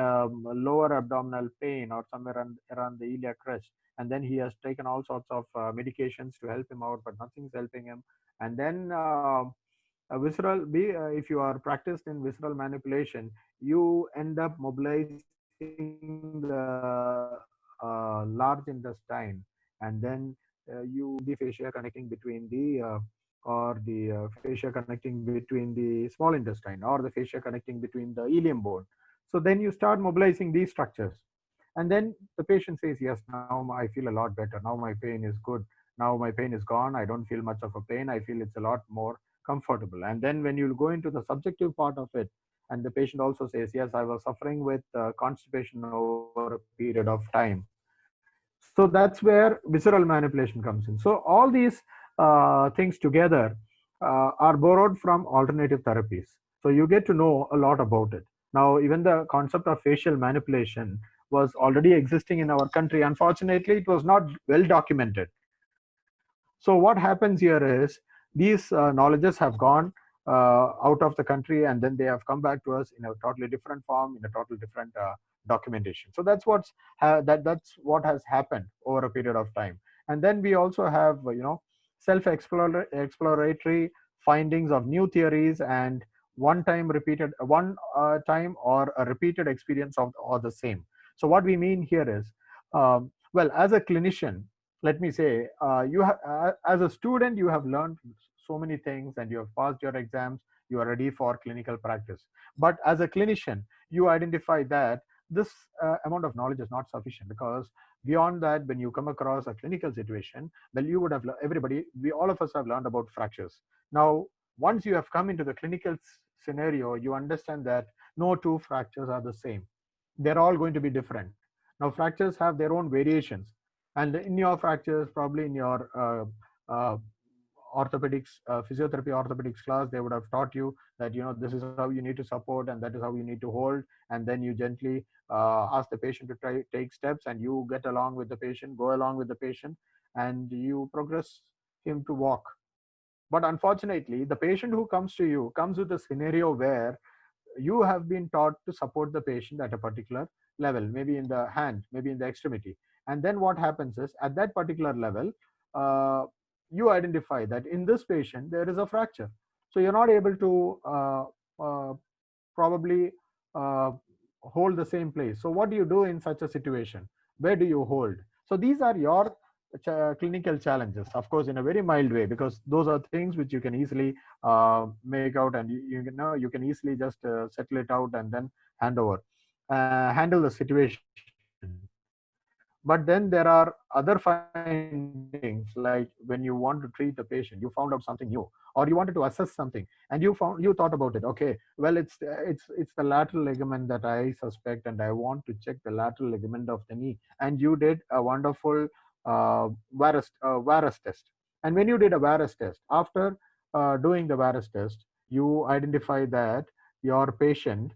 Speaker 3: lower abdominal pain, or somewhere around the iliac crest, and then he has taken all sorts of medications to help him out, but nothing's helping him. And then if you are practiced in visceral manipulation, you end up mobilizing the large intestine, and then you the fascia connecting between the fascia connecting between the small intestine, or the fascia connecting between the ilium bone. So then you start mobilizing these structures, and then the patient says, yes, now I feel a lot better, now my pain is good, now my pain is gone, I don't feel much of a pain, I feel it's a lot more comfortable. And then when you go into the subjective part of it, and the patient also says, yes, I was suffering with constipation over a period of time. So that's where visceral manipulation comes in. So all these things together are borrowed from alternative therapies. So you get to know a lot about it. Now, even the concept of facial manipulation was already existing in our country. Unfortunately, it was not well documented. So what happens here is these knowledges have gone out of the country, and then they have come back to us in a totally different form, in a totally different documentation. So that's what has happened over a period of time. And then we also have self-exploratory findings of new theories, and one time or a repeated experience of or the same. So what we mean here is, well, as a clinician, let me say, as a student, you have learned so many things and you have passed your exams, you are ready for clinical practice. But as a clinician, you identify that this amount of knowledge is not sufficient, because beyond that, when you come across a clinical situation, well, you would have everybody, we all of us have learned about fractures. Now, once you have come into the clinical scenario, you understand that no two fractures are the same. They're all going to be different. Now, fractures have their own variations, and in your fractures, probably in your orthopedics, physiotherapy orthopedics class, they would have taught you that, this is how you need to support and that is how you need to hold, and then you gently ask the patient to try take steps, and you get along with the patient, go along with the patient, and you progress him to walk. But unfortunately, the patient who comes to you comes with a scenario where you have been taught to support the patient at a particular level, maybe in the hand, maybe in the extremity. And then what happens is, at that particular level, uh, you identify that in this patient, there is a fracture. So you're not able to uh, probably uh, hold the same place. So what do you do in such a situation? Where do you hold? So these are your clinical challenges, of course, in a very mild way, because those are things which you can easily make out, and you can easily just settle it out and then handle the situation. But then there are other findings, like when you want to treat the patient, you found out something new, or you wanted to assess something, and you thought about it. Okay, well, it's the lateral ligament that I suspect, and I want to check the lateral ligament of the knee. And you did a wonderful varus test. And when you did a varus test, after doing the varus test, you identify that your patient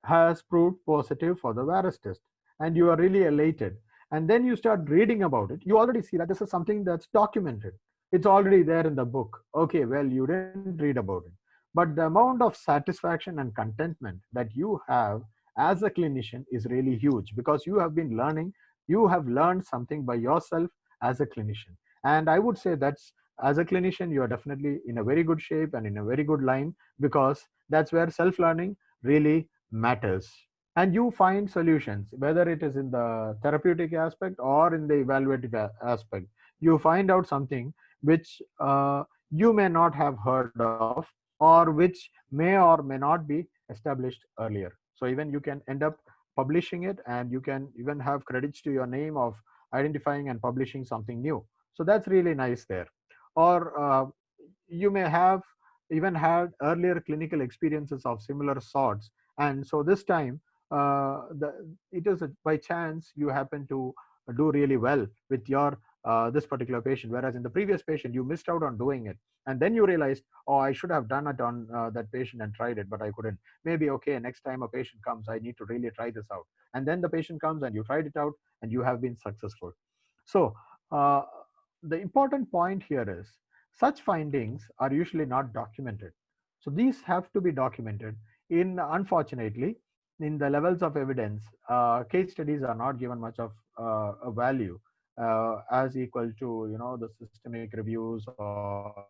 Speaker 3: has proved positive for the virus test, and you are really elated. And then you start reading about it, you already see that this is something that's documented, it's already there in the book. Okay, well, you didn't read about it, but the amount of satisfaction and contentment that you have as a clinician is really huge, because you have been learning, you have learned something by yourself as a clinician. And I would say that's, as a clinician, you are definitely in a very good shape and in a very good line, because that's where self learning really matters. And you find solutions, whether it is in the therapeutic aspect or in the evaluative aspect. You find out something which you may not have heard of, or which may or may not be established earlier. So even you can end up publishing it, and you can even have credits to your name of identifying and publishing something new. So that's really nice there. Or you may have even had earlier clinical experiences of similar sorts, and so this time it is by chance you happen to do really well with your this particular patient, whereas in the previous patient you missed out on doing it, and then you realized, oh, I should have done it on that patient and tried it, but I couldn't. Maybe, okay, next time a patient comes, I need to really try this out. And then the patient comes and you tried it out and you have been successful. So uh, the important point here is, such findings are usually not documented. So these have to be documented. Unfortunately, in the levels of evidence, case studies are not given much of a value as equal to the systemic reviews or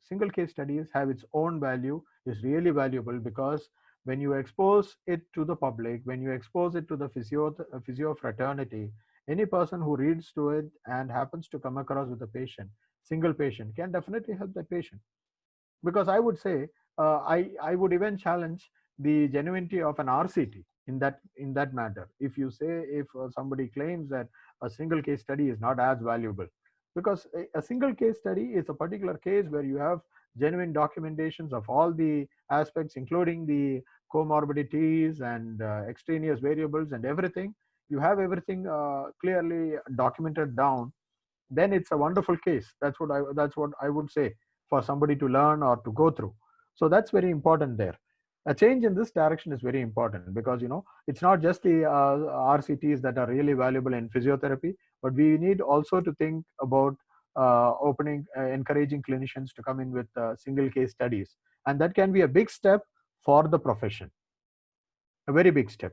Speaker 3: single case studies have its own value, is really valuable, because when you expose it to the public, when you expose it to the physio fraternity, any person who reads to it and happens to come across with a patient, single patient, can definitely help that patient. Because I would say, I would even challenge the genuinity of an RCT in that matter. If you say, if somebody claims that a single case study is not as valuable, because a single case study is a particular case where you have genuine documentations of all the aspects, including the comorbidities and extraneous variables and everything. You have everything clearly documented down, then it's a wonderful case. That's what I would say for somebody to learn or to go through. So that's very important there. A change in this direction is very important, because it's not just the RCTs that are really valuable in physiotherapy, but we need also to think about encouraging clinicians to come in with single case studies, and that can be a big step for the profession, a very big step.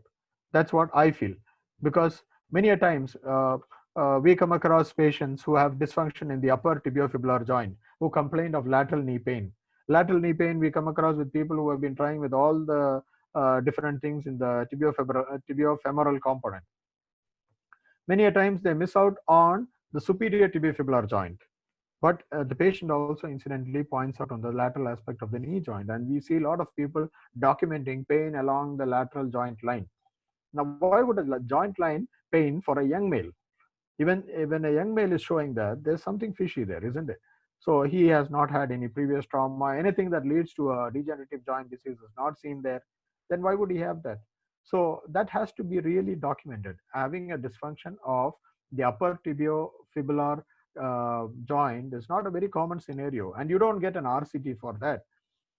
Speaker 3: That's what I feel, because many a times we come across patients who have dysfunction in the upper tibiofibular joint, who complained of lateral knee pain. Lateral knee pain, we come across with people who have been trying with all the different things in the tibiofemoral component. Many a times they miss out on the superior tibiofibular joint. But the patient also incidentally points out on the lateral aspect of the knee joint, and we see a lot of people documenting pain along the lateral joint line. Now, why would a joint line pain for a young male? Even when a young male is showing that, there's something fishy there, isn't it? So he has not had any previous trauma, anything that leads to a degenerative joint disease is not seen there. Then why would he have that? So that has to be really documented. Having a dysfunction of the upper tibiofibular joint is not a very common scenario, and you don't get an RCT for that.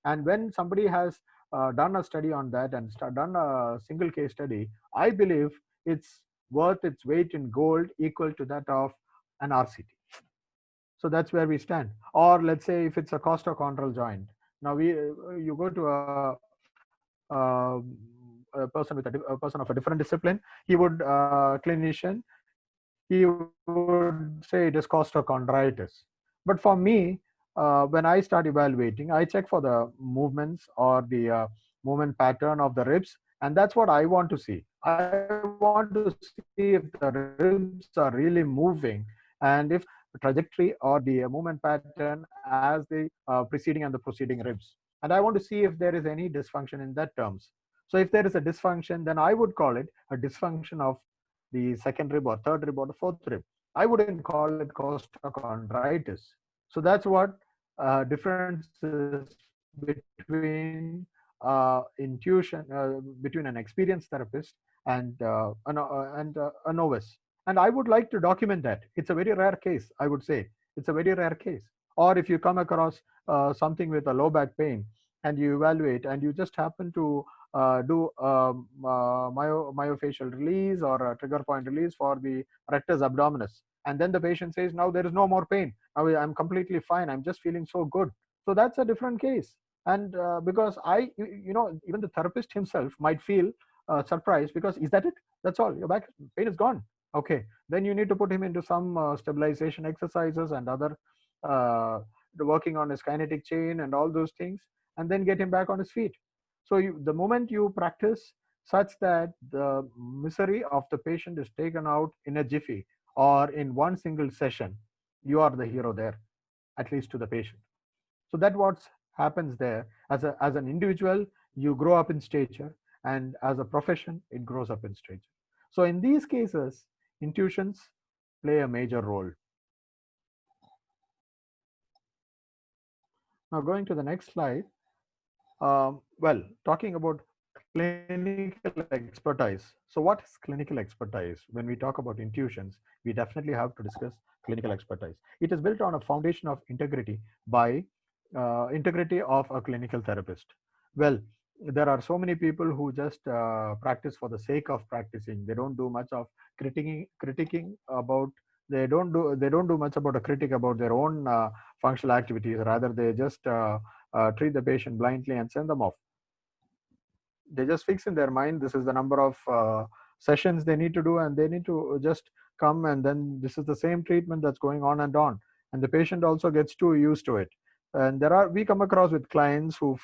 Speaker 3: And when somebody has done a study on that and done a single case study, I believe it's worth its weight in gold, equal to that of an RCT. So that's where we stand. Or let's say if it's a costochondral joint. Now you go to a person with a person of a different discipline, he would clinician, he would say it is costochondritis. But for me, when I start evaluating, I check for the movements or the movement pattern of the ribs, and that's what I want to see. I want to see if the ribs are really moving, and if trajectory or the movement pattern as the preceding and the proceeding ribs. And I want to see if there is any dysfunction in that terms. So if there is a dysfunction, then I would call it a dysfunction of the second rib or third rib or the fourth rib. I wouldn't call it costochondritis. So that's what differences between intuition, between an experienced therapist and a novice. And I would like to document that. It's a very rare case, I would say. It's a very rare case. Or if you come across something with a low back pain and you evaluate and you just happen to do myofascial release or a trigger point release for the rectus abdominis. And then the patient says, now there is no more pain. Now I'm completely fine. I'm just feeling so good. So that's a different case. And because even the therapist himself might feel surprised because is that it? That's all. Your back pain is gone. Okay. Then you need to put him into some stabilization exercises and other working on his kinetic chain and all those things, and then get him back on his feet. So the moment you practice such that the misery of the patient is taken out in a jiffy or in one single session, you are the hero there, at least to the patient. So that what happens there. As an individual, you grow up in stature, and as a profession, it grows up in stature. So in these cases, intuitions play a major role. Now going to the next slide. Well, talking about clinical expertise. So what is clinical expertise? When we talk about intuitions, we definitely have to discuss clinical expertise. It is built on a foundation of integrity by integrity of a clinical therapist. Well, there are so many people who just practice for the sake of practicing. They don't do much of critiquing about. They don't do much about a critic about their own functional activities. Rather, they just treat the patient blindly and send them off. They just fix in their mind this is the number of sessions they need to do, and they need to just come, and then this is the same treatment that's going on, and the patient also gets too used to it. And we come across with clients who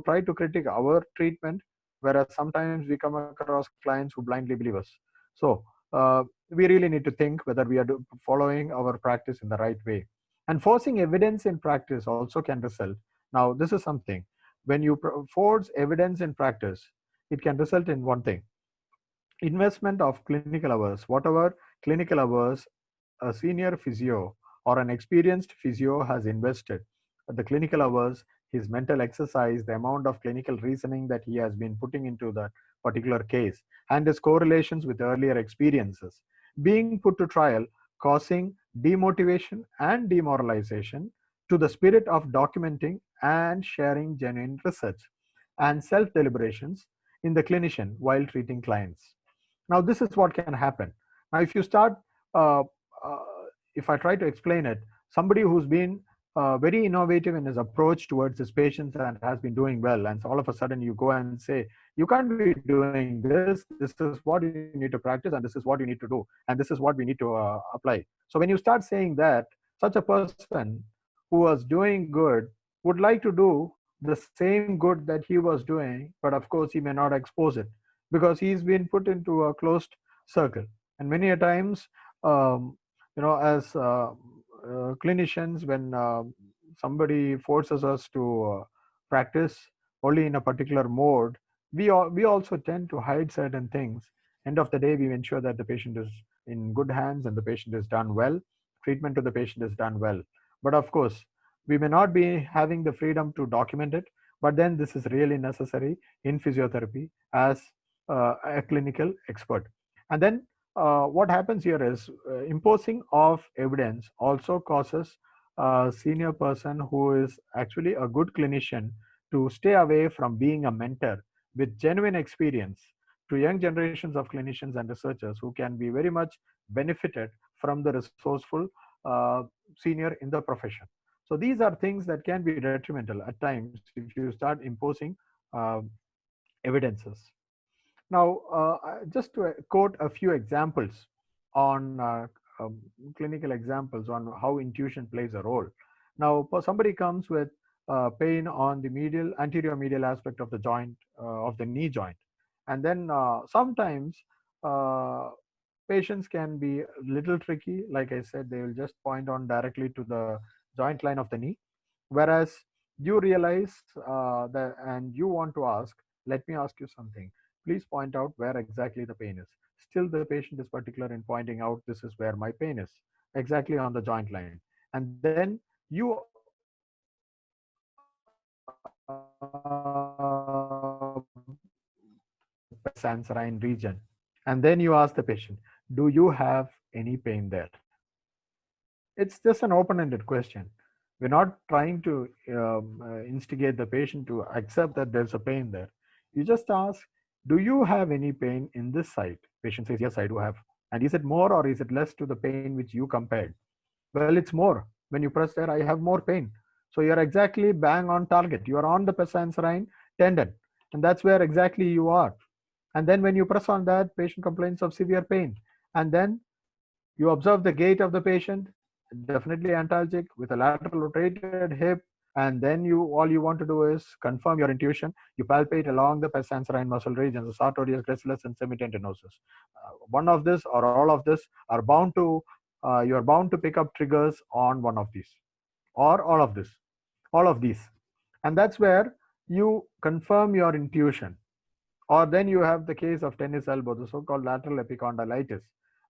Speaker 3: try to critique our treatment, whereas sometimes we come across clients who blindly believe us. So we really need to think whether we are following our practice in the right way. And forcing evidence in practice also can result. Now, this is something. When you force evidence in practice, it can result in one thing: investment of clinical hours. Whatever clinical hours a senior physio or an experienced physio has invested, the clinical hours, his mental exercise, the amount of clinical reasoning that he has been putting into that particular case, and his correlations with earlier experiences, being put to trial, causing demotivation and demoralization to the spirit of documenting and sharing genuine research and self-deliberations in the clinician while treating clients. Now, this is what can happen. Now, if you start, uh, uh, if I try to explain it, somebody who's been very innovative in his approach towards his patients and has been doing well, and so all of a sudden you go and say, you can't be doing this is what you need to practice, and this is what you need to do, and this is what we need to apply. So when you start saying that, such a person who was doing good would like to do the same good that he was doing, but of course he may not expose it because he's been put into a closed circle. And many a times, um, as clinicians, when somebody forces us to practice only in a particular mode, we also tend to hide certain things. End of the day, we ensure that the patient is in good hands and the patient is done well. Treatment to the patient is done well. But of course, we may not be having the freedom to document it, but then this is really necessary in physiotherapy as a clinical expert. And then what happens here is imposing of evidence also causes a senior person who is actually a good clinician to stay away from being a mentor with genuine experience to young generations of clinicians and researchers who can be very much benefited from the resourceful uh, senior in the profession. So these are things that can be detrimental at times if you start imposing uh, evidences. Now, just to quote a few examples on clinical examples on how intuition plays a role. Now, somebody comes with pain on the medial, anterior medial aspect of the joint, of the knee joint. And then sometimes uh, patients can be a little tricky. Like I said, they will just point on directly to the joint line of the knee. Whereas you realize that and you want to ask, let me ask you something. Please point out where exactly the pain is. Still, the patient is particular in pointing out this is where my pain is, exactly on the joint line. And then you Sansarine region. And then you ask the patient, do you have any pain there? It's just an open-ended question. We're not trying to instigate the patient to accept that there's a pain there. You just ask, do you have any pain in this side? Patient says, yes, I do have. And is it more or is it less to the pain which you compared? Well, it's more. When you press there, I have more pain. So you're exactly bang on target. You are on the Purkinje tendon. And that's where exactly you are. And then when you press on that, patient complains of severe pain. And then you observe the gait of the patient, definitely antalgic with a lateral rotated hip, and then all you want to do is confirm your intuition. You palpate along the pes muscle regions, the sartorius, gracilis, and semitendinosus. One of this or all of this are bound to you're bound to pick up triggers on one of these or all of these, and that's where you confirm your intuition. Or then you have the case of tennis elbow, the so-called lateral epicondylitis,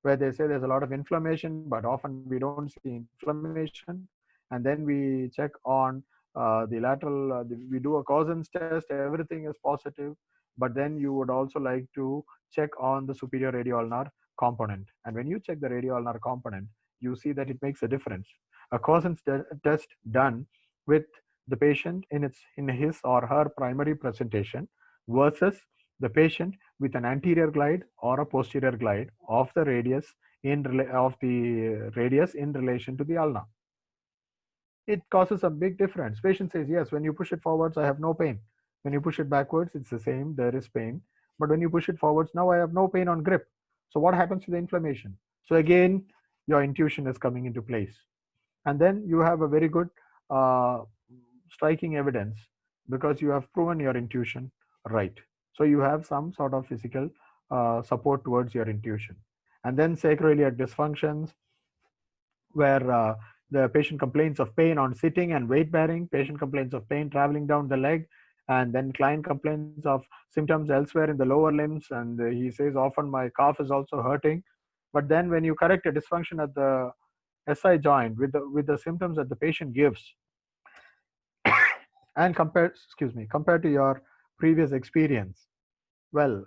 Speaker 3: where they say there's a lot of inflammation, but often we don't see inflammation. And then we check on the lateral, we do a Cousins test, everything is positive. But then you would also like to check on the superior radioulnar component. And when you check the radioulnar component, you see that it makes a difference. A Cousins test done with the patient in his or her primary presentation versus the patient with an anterior glide or a posterior glide of the radius in relation to the ulna. It causes a big difference. Patient says, yes, when you push it forwards, I have no pain. When you push it backwards, it's the same, there is pain. But when you push it forwards, now I have no pain on grip. So what happens to the inflammation? So again, your intuition is coming into place. And then you have a very good uh, striking evidence because you have proven your intuition right. So you have some sort of physical support towards your intuition. And then sacroiliac dysfunctions, where the patient complains of pain on sitting and weight bearing, patient complains of pain traveling down the leg, and then client complains of symptoms elsewhere in the lower limbs, and he says often my calf is also hurting. But then when you correct a dysfunction at the SI joint with the symptoms that the patient gives, and compared to your previous experience, well,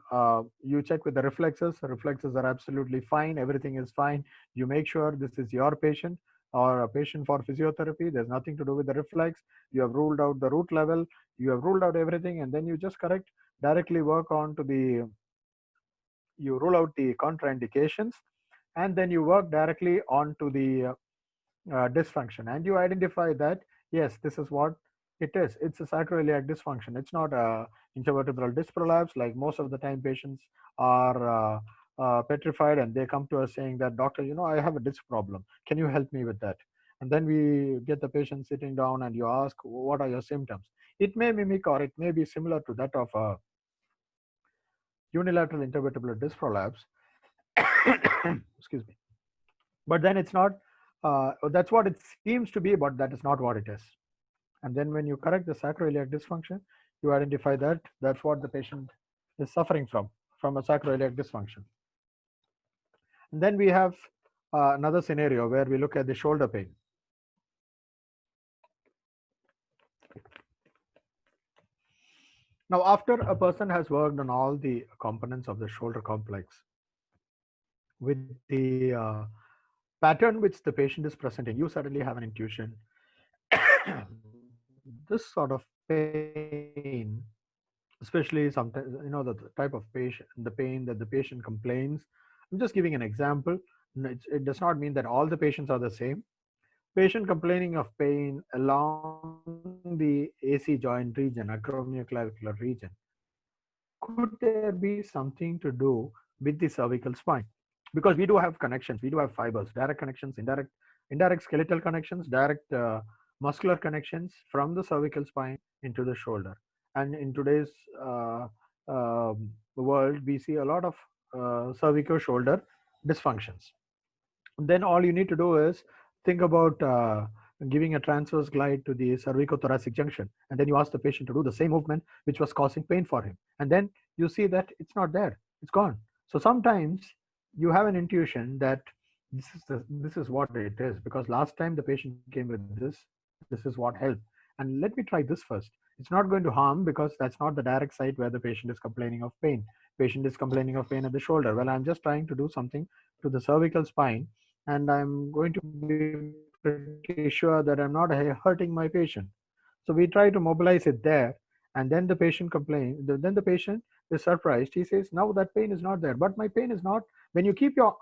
Speaker 3: you check with the reflexes. The reflexes are absolutely fine. Everything is fine. You make sure this is your patient or a patient for physiotherapy. There's nothing to do with the reflex. You have ruled out the root level. You have ruled out everything, and then you just correct, directly work on to you rule out the contraindications, and then you work directly onto the dysfunction, and you identify that yes, this is what it is. It's a sacroiliac dysfunction. It's not a intervertebral disc prolapse. Like most of the time patients are petrified and they come to us saying that, doctor, I have a disc problem, can you help me with that? And then we get the patient sitting down and you ask, what are your symptoms? It may mimic or it may be similar to that of a unilateral intervertebral disc prolapse. Excuse me. But then it's not, that's what it seems to be, but that is not what it is. And then when you correct the sacroiliac dysfunction, you identify that that's what the patient is suffering from a sacroiliac dysfunction. And then we have another scenario where we look at the shoulder pain. Now, after a person has worked on all the components of the shoulder complex with the pattern which the patient is presenting, you suddenly have an intuition. This sort of pain, especially sometimes, the type of patient, the pain that the patient complains. I'm just giving an example. It does not mean that all the patients are the same. Patient complaining of pain along the AC joint region, acromioclavicular region. Could there be something to do with the cervical spine? Because we do have connections, we do have fibers, direct connections, indirect skeletal connections, direct muscular connections from the cervical spine into the shoulder. And in today's world, we see a lot of cervical shoulder dysfunctions. Then all you need to do is think about giving a transverse glide to the cervicothoracic junction, and then you ask the patient to do the same movement which was causing pain for him, and then you see that it's not there, it's gone. So sometimes you have an intuition that this is what it is, because last time the patient came with this is what helped, and let me try this first. It's not going to harm, because that's not the direct site where the patient is complaining of pain. Patient is complaining of pain at the shoulder. Well, I'm just trying to do something to the cervical spine, and I'm going to be pretty sure that I'm not hurting my patient. So we try to mobilize it there, and then the patient complains. Then the patient is surprised. He says, "Now that pain is not there." But my pain is not. When you keep your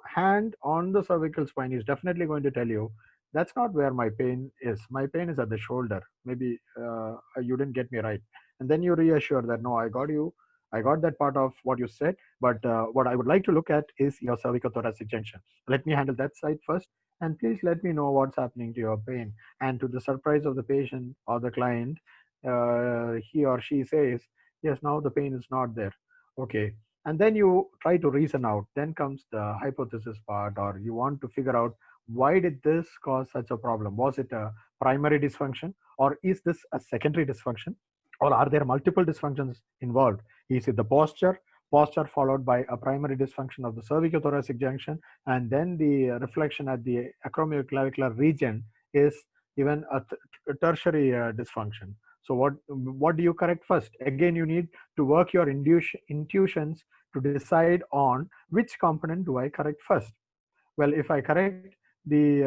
Speaker 3: hand on the cervical spine, he's definitely going to tell you, "That's not where my pain is. My pain is at the shoulder. Maybe you didn't get me right." And then you reassure that, "No, I got you. I got that part of what you said, but what I would like to look at is your cervicothoracic junction. Let me handle that side first, and please let me know what's happening to your pain." And to the surprise of the patient or the client, he or she says, "Yes, now the pain is not there." Okay. And then you try to reason out. Then comes the hypothesis part, or you want to figure out, why did this cause such a problem? Was it a primary dysfunction, or is this a secondary dysfunction, or are there multiple dysfunctions involved? Is it the posture followed by a primary dysfunction of the cervicothoracic junction, and then the reflection at the acromioclavicular region is even a tertiary dysfunction? So what do you correct first? Again, you need to work your intuitions to decide on which component do I correct first. Well, if I correct the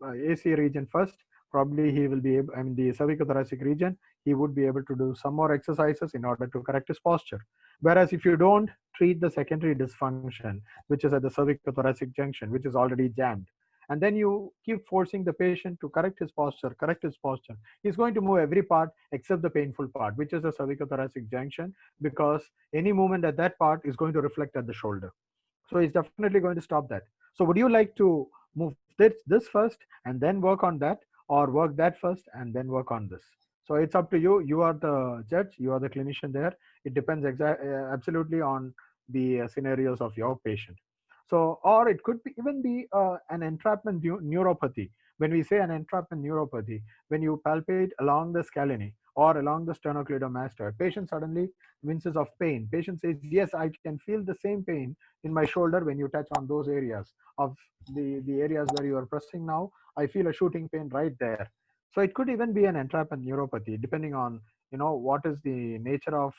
Speaker 3: AC region first, probably he will be able, I mean, the cervicothoracic region, he would be able to do some more exercises in order to correct his posture. Whereas if you don't treat the secondary dysfunction, which is at the cervicothoracic junction, which is already jammed, and then you keep forcing the patient to correct his posture, he's going to move every part except the painful part, which is the cervicothoracic junction, because any movement at that part is going to reflect at the shoulder. So he's definitely going to stop that. So would you like to move this first and then work on that, or work that first and then work on this? So it's up to you. You are the judge, you are the clinician there. It depends absolutely on the scenarios of your patient. So, or it could be even be an entrapment neuropathy. When we say an entrapment neuropathy, when you palpate along the scalene or along the sternocleidomastoid, patient suddenly winces of pain. Patient says, "Yes, I can feel the same pain in my shoulder when you touch on those areas of the areas where you are pressing now. I feel a shooting pain right there." So it could even be an entrapment neuropathy, depending on what is the nature of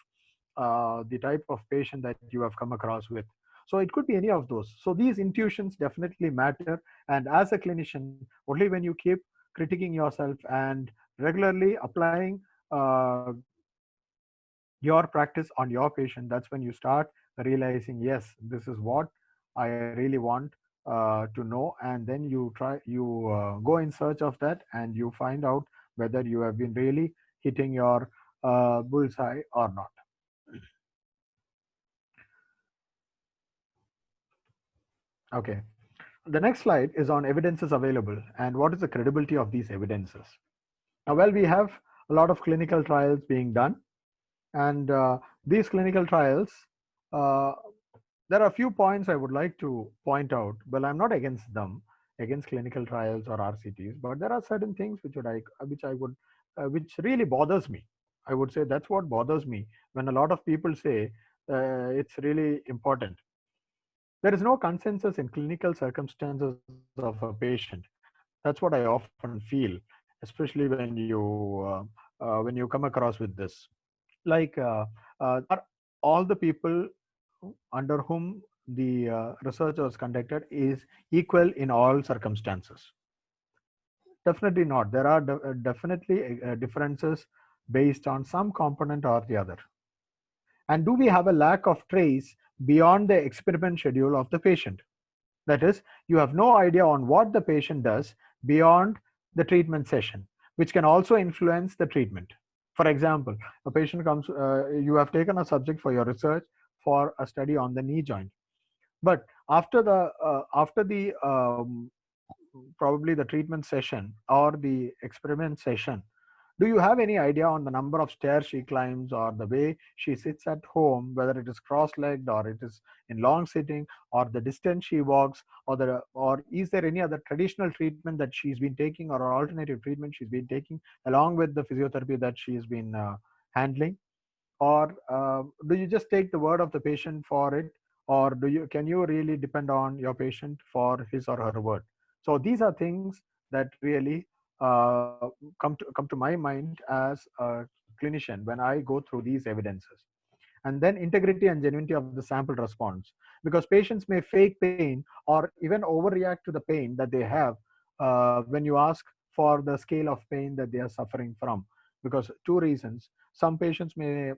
Speaker 3: the type of patient that you have come across with. So it could be any of those. So these intuitions definitely matter. And as a clinician, only when you keep critiquing yourself and regularly applying your practice on your patient, that's when you start realizing, yes, this is what I really want to know. And then you go in search of that, and you find out whether you have been really hitting your bullseye or not. Okay. The next slide is on evidences available and what is the credibility of these evidences. Now, well, we have a lot of clinical trials being done, and these clinical trials, uh, there are a few points I would like to point out. Well, I'm not against them, against clinical trials or RCTs, but there are certain things which really bothers me. I would say that's what bothers me when a lot of people say it's really important. There is no consensus in clinical circumstances of a patient. That's what I often feel, especially when you come across with this. Are all the people under whom the research was conducted is equal in all circumstances? Definitely not. There are definitely differences based on some component or the other. And do we have a lack of trace beyond the experiment schedule of the patient? That is, you have no idea on what the patient does beyond the treatment session, which can also influence the treatment. For example, a patient comes, you have taken a subject for your research for a study on the knee joint, but after the probably the treatment session or the experiment session, do you have any idea on the number of stairs she climbs or the way she sits at home, whether it is cross-legged or it is in long sitting, or the distance she walks, or is there any other traditional treatment that she's been taking or alternative treatment she's been taking along with the physiotherapy that she's been handling? Or do you just take the word of the patient for it, or can you really depend on your patient for his or her word? So these are things that really come to my mind as a clinician when I go through these evidences. And then integrity and genuinity of the sample response, because patients may fake pain or even overreact to the pain that they have when you ask for the scale of pain that they are suffering from, because two reasons. Some patients may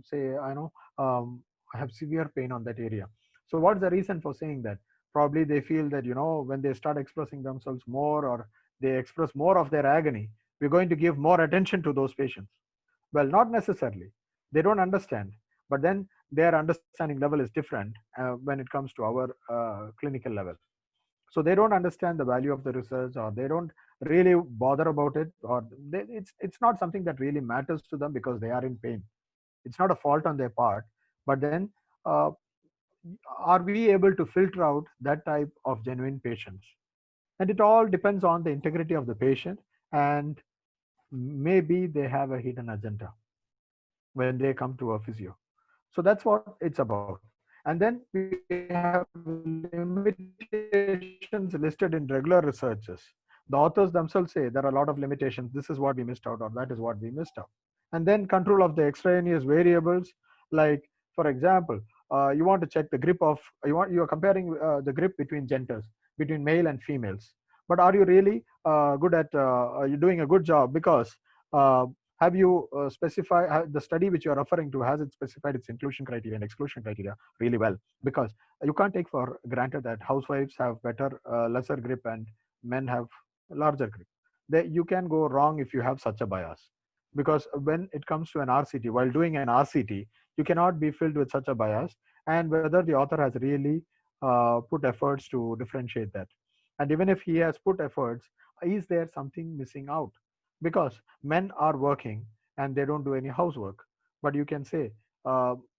Speaker 3: say, I know, I have severe pain on that area. So what's the reason for saying that? Probably they feel that, when they start expressing themselves more, or they express more of their agony, we're going to give more attention to those patients. Well, not necessarily. They don't understand, but then their understanding level is different when it comes to our clinical level. So they don't understand the value of the research, or they don't really bother about it, or it's not something that really matters to them because they are in pain. It's not a fault on their part, but then uh, are we able to filter out that type of genuine patients? And it all depends on the integrity of the patient, and maybe they have a hidden agenda when they come to a physio. So that's what it's about. And then we have limitations listed in regular researches. The authors themselves say there are a lot of limitations. This is what we missed out, or that is what we missed out. And then control of the extraneous variables, like, for example, you want to check the grip of, you are comparing the grip between genders, between male and females. But are you really good at, are you doing a good job? Because uh, have you specified the study which you are referring to, has it specified its inclusion criteria and exclusion criteria really well? Because you can't take for granted that housewives have better lesser grip and men have larger grip. You can go wrong if you have such a bias, because when it comes to an RCT, while doing an RCT, you cannot be filled with such a bias, and whether the author has really put efforts to differentiate that. And even if he has put efforts, is there something missing out? Because men are working and they don't do any housework, but you can say,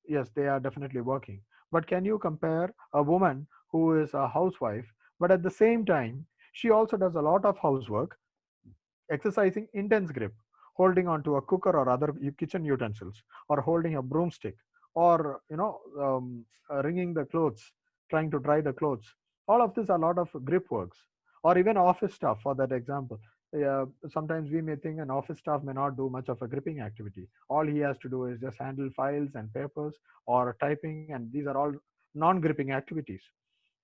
Speaker 3: yes, they are definitely working. But can you compare a woman who is a housewife, but at the same time she also does a lot of housework, exercising intense grip, holding onto a cooker or other kitchen utensils, or holding a broomstick, or wringing the clothes, trying to dry the clothes? All of this are a lot of grip works. Or even office staff, for that example. Sometimes we may think an office staff may not do much of a gripping activity. All he has to do is just handle files and papers or typing, and these are all non-gripping activities.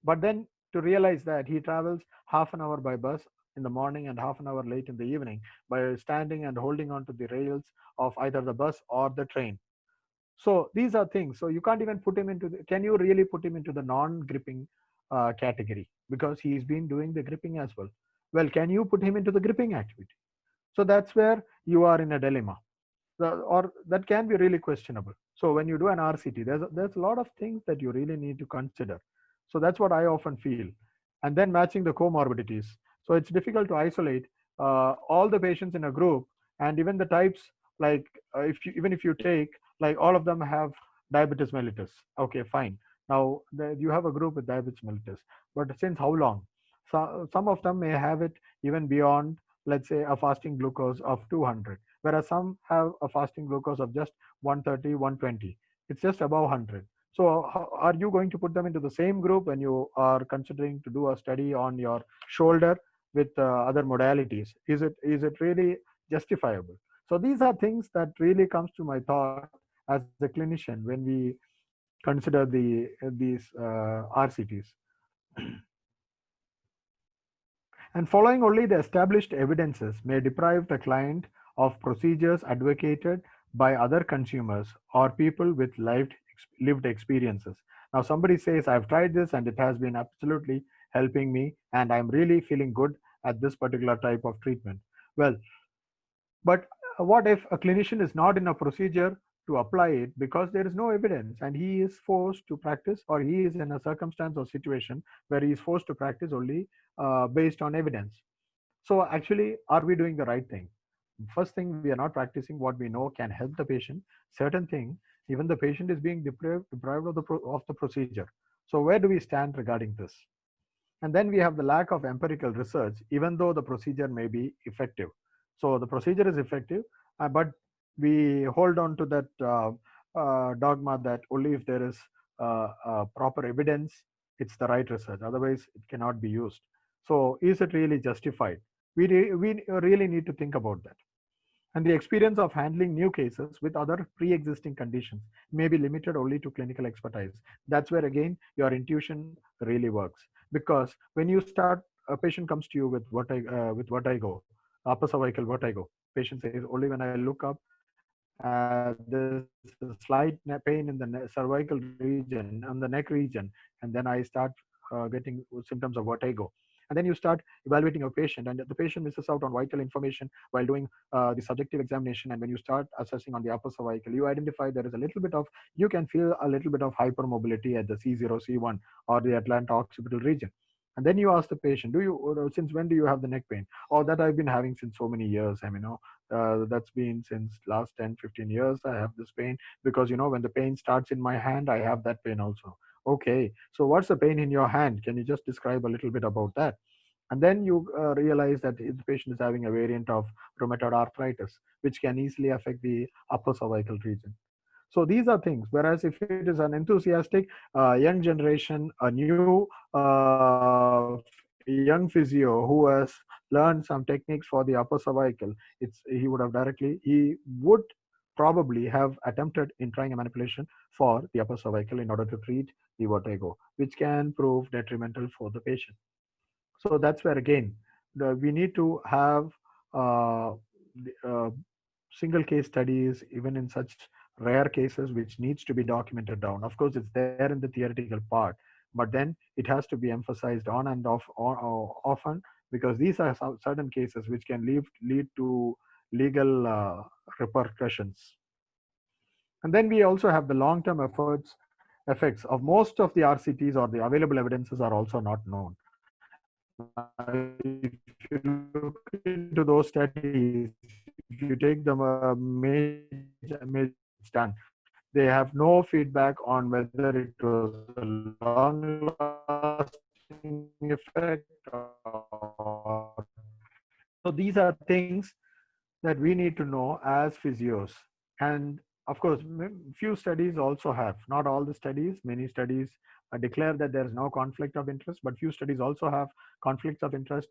Speaker 3: But then to realize that he travels half an hour by bus in the morning and half an hour late in the evening by standing and holding on to the rails of either the bus or the train. So these are things. So you can't even put him into can you really put him into the non-gripping category, because he's been doing the gripping as well? Well, can you put him into the gripping activity? So that's where you are in a dilemma, or that can be really questionable. So when you do an RCT, there's a lot of things that you really need to consider. So that's what I often feel. And then matching the comorbidities. So it's difficult to isolate all the patients in a group, and even the types, like even if you take, like, all of them have diabetes mellitus. Okay, fine. Now, you have a group with diabetes mellitus, but since how long? So, some of them may have it even beyond, let's say, a fasting glucose of 200, whereas some have a fasting glucose of just 130, 120. It's just above 100. So, are you going to put them into the same group when you are considering to do a study on your shoulder with other modalities? Is it really justifiable? So these are things that really comes to my thought as a clinician when we consider these RCTs. And following only the established evidences may deprive the client of procedures advocated by other consumers or people with lived experiences. Now, somebody says, I've tried this and it has been absolutely helping me, and I'm really feeling good at this particular type of treatment. Well, but what if a clinician is not in a procedure to apply it because there is no evidence and he is forced to practice, or he is in a circumstance or situation where he is forced to practice only based on evidence? So, actually, are we doing the right thing? First thing, we are not practicing what we know can help the patient. Certain thing, even the patient is being deprived of the procedure. So, where do we stand regarding this? And then we have the lack of empirical research, even though the procedure may be effective. So the procedure is effective, but we hold on to that dogma that only if there is proper evidence, it's the right research. Otherwise, it cannot be used. So is it really justified? We really need to think about that. And the experience of handling new cases with other pre-existing conditions may be limited only to clinical expertise. That's where again your intuition really works, because when you start, a patient comes to you with vertigo, upper cervical vertigo. Patient says, only when I look up, there's a slight pain in the cervical region, on the neck region, and then I start getting symptoms of vertigo. And then you start evaluating your patient, and the patient misses out on vital information while doing the subjective examination. And when you start assessing on the upper cervical, you identify there is a little bit of, you can feel a little bit of hypermobility at the C0, C1, or the Atlanta occipital region. And then you ask the patient, since when do you have the neck pain? Oh, that I've been having since so many years. I mean, that's been since last 10, 15 years. I have this pain because, when the pain starts in my hand, I have that pain also. Okay, so what's the pain in your hand? Can you just describe a little bit about that? And then you realize that the patient is having a variant of rheumatoid arthritis, which can easily affect the upper cervical region. So these are things. Whereas if it is an enthusiastic young generation, a new young physio who has learned some techniques for the upper cervical, he would probably have attempted in trying a manipulation for the upper cervical in order to treat the vertigo, which can prove detrimental for the patient. So that's where again we need to have uh, single case studies, even in such rare cases, which needs to be documented down. Of course, it's there in the theoretical part, but then it has to be emphasized on and off often, because these are some certain cases which can lead to legal repercussions. And then we also have the long-term effects of most of the RCTs, or the available evidences are also not known. If you look into those studies, if you take the major studies done, they have no feedback on whether it was a long-lasting effect or. So these are things that we need to know as physios. And of course, few studies also have, not all the studies, many studies declare that there is no conflict of interest, but few studies also have conflicts of interest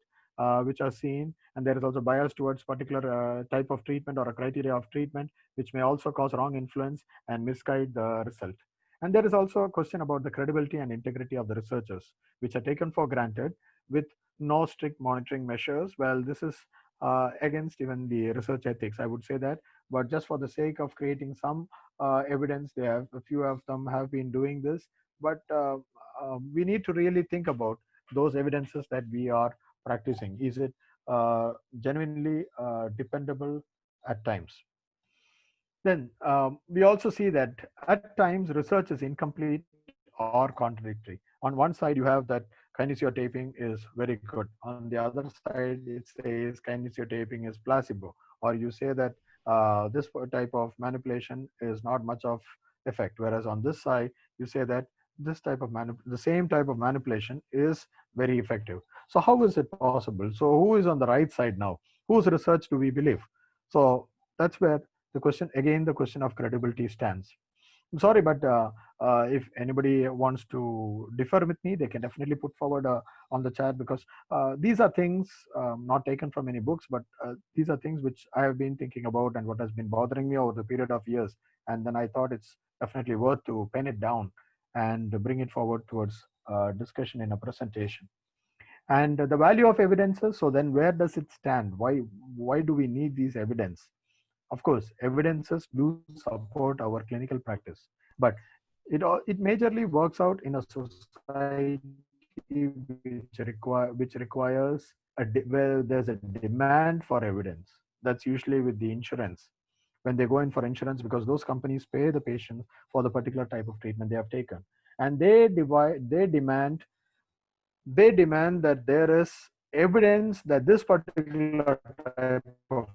Speaker 3: which are seen, and there is also bias towards particular type of treatment or a criteria of treatment, which may also cause wrong influence and misguide the result. And there is also a question about the credibility and integrity of the researchers, which are taken for granted with no strict monitoring measures. Well, this is against even the research ethics, I would say that. But just for the sake of creating some evidence, a few of them have been doing this. But we need to really think about those evidences that we are practicing. Is it genuinely dependable at times? Then we also see that at times research is incomplete or contradictory. On one side, you have that kinesiotaping is very good. On the other side, it says kinesiotaping is placebo. Or you say that this type of manipulation is not much of effect. Whereas on this side, you say that this type of the same type of manipulation is very effective. So how is it possible? So who is on the right side now? Whose research do we believe? So that's where the question, again, the question of credibility stands. I'm sorry, but if anybody wants to differ with me, they can definitely put forward on the chat, because these are things not taken from any books, but these are things which I have been thinking about and what has been bothering me over the period of years. And then I thought it's definitely worth to pen it down and bring it forward towards discussion in a presentation. And the value of evidences. So then, where does it stand? Why do we need these evidence? Of course, evidences do support our clinical practice, but it majorly works out in a society which requires where there's a demand for evidence. That's usually with the insurance, when they go in for insurance, because those companies pay the patient for the particular type of treatment they have taken, and they demand that there is evidence that this particular type of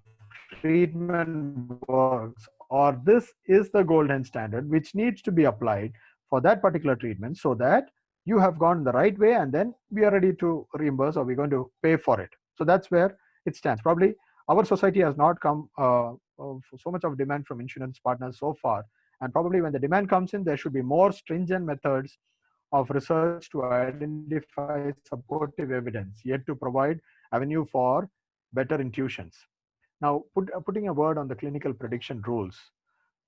Speaker 3: treatment works, or this is the golden standard which needs to be applied for that particular treatment, so that you have gone the right way and then we are ready to reimburse, or we're going to pay for it. So that's where it stands. Probably our society has not come so much of demand from insurance partners so far, and probably when the demand comes in, there should be more stringent methods of research to identify supportive evidence, yet to provide avenue for better intuitions. Now, putting a word on the clinical prediction rules.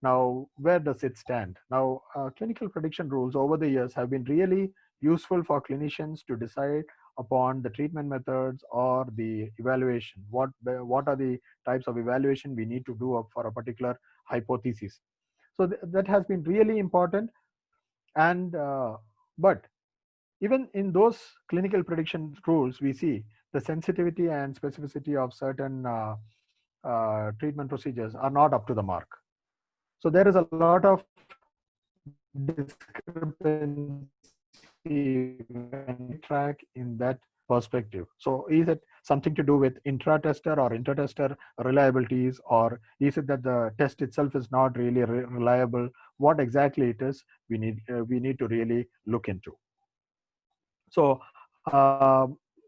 Speaker 3: Now, where does it stand? Now, clinical prediction rules over the years have been really useful for clinicians to decide upon the treatment methods or the evaluation. What are the types of evaluation we need to do for a particular hypothesis? So that has been really important. And but even in those clinical prediction rules, we see the sensitivity and specificity of certain treatment procedures are not up to the mark. So there is a lot of discrepancy when we track in that perspective. So is it something to do with intra-tester or inter-tester reliabilities, or is it that the test itself is not really reliable? What exactly it is, we need to really look into. So